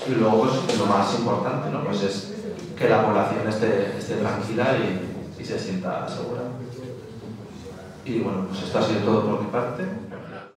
y luego pues, lo más importante, ¿no?, pues es que la población esté tranquila y se sienta segura. Y bueno, pues esto ha sido todo por mi parte.